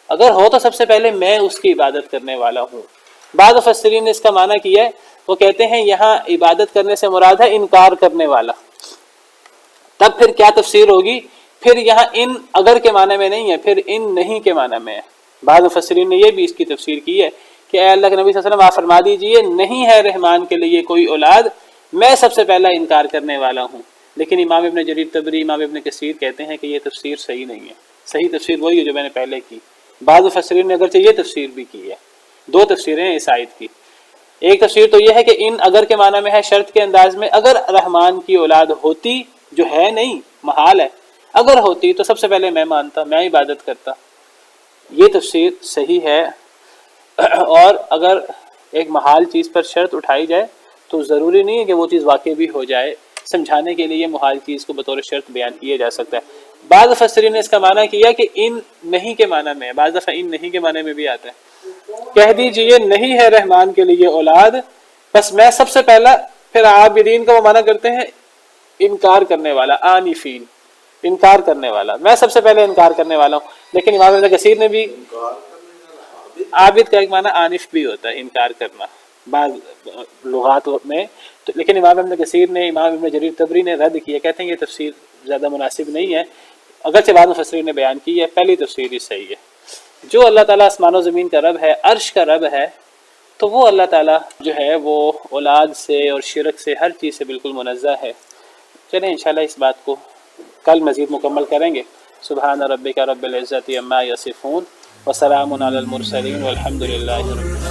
اگر ہو تو سب سے پہلے میں اس کی عبادت کرنے والا ہوں۔ بعض مفسرین نے اس کا معنی کیا ہے، وہ کہتے ہیں یہاں عبادت کرنے سے مراد ہے انکار کرنے والا۔ تب پھر کیا تفسیر ہوگی؟ پھر یہاں ان اگر کے معنی میں نہیں ہے، پھر ان نہیں کے معنی میں ہے۔ بعض مفسرین نے یہ بھی اس کی تفسیر کی ہے کہ اے اللہ کے نبی صلی اللہ علیہ وسلم آپ فرما دیجئے نہیں ہے رحمان کے لیے کوئی اولاد، میں سب سے پہلا انکار کرنے والا ہوں۔ لیکن امام ابن جریر طبری، امام ابن کثیر کہتے ہیں کہ یہ تفسیر صحیح نہیں ہے، صحیح تفسیر وہی ہے جو میں نے پہلے کی۔ بعض مفسرین نے اگرچہ یہ تفسیر بھی کی ہے، دو تفسیریں ہیں اس آیت کی۔ ایک تفسیر تو یہ ہے کہ ان اگر کے معنی میں ہے شرط کے انداز میں، اگر رحمان کی اولاد ہوتی، جو ہے نہیں، محال ہے، اگر ہوتی تو سب سے پہلے میں مانتا، میں عبادت کرتا۔ یہ تفسیر صحیح ہے۔ اور اگر ایک محال چیز پر شرط اٹھائی جائے تو ضروری نہیں ہے کہ وہ چیز واقع بھی ہو جائے، سمجھانے کے لیے محال چیز کو بطور شرط بیان کیا جا سکتا ہے۔ بعض مفسرین نے اس کا معنی کیا کہ ان نہیں کے معنی میں، بعض دفعہ ان نہیں کے معنی میں بھی آتا ہے، کہہ دیجئے نہیں ہے رحمان کے لیے اولاد، بس میں سب سے پہلا، پھر عابدین کا وہ معنی کرتے ہیں انکار کرنے والا، آنفین، انکار کرنے والا، میں سب سے پہلے انکار کرنے والا ہوں۔ لیکن امام ابن کثیر نے بھی، عابد کا ایک معنی عانف بھی ہوتا ہے، انکار کرنا بعض لغات میں، لیکن امام ابن کثیر نے، امام ابن جریر طبری نے رد کیا، کہتے ہیں یہ تفسیر زیادہ مناسب نہیں ہے، اگرچہ بعض مفسرین نے بیان کی ہے، پہلی تفسیر ہی صحیح ہے۔ جو اللہ تعالیٰ آسمان و زمین کا رب ہے، عرش کا رب ہے، تو وہ اللہ تعالیٰ جو ہے وہ اولاد سے اور شرک سے ہر چیز سے بالکل منزہ ہے۔ چلیں انشاءاللہ اس بات کو کل مزید مکمل کریں گے۔ سبحان ربک رب العزت عما یصفون وسلام علی المرسلین والحمد للہ رب العالمین۔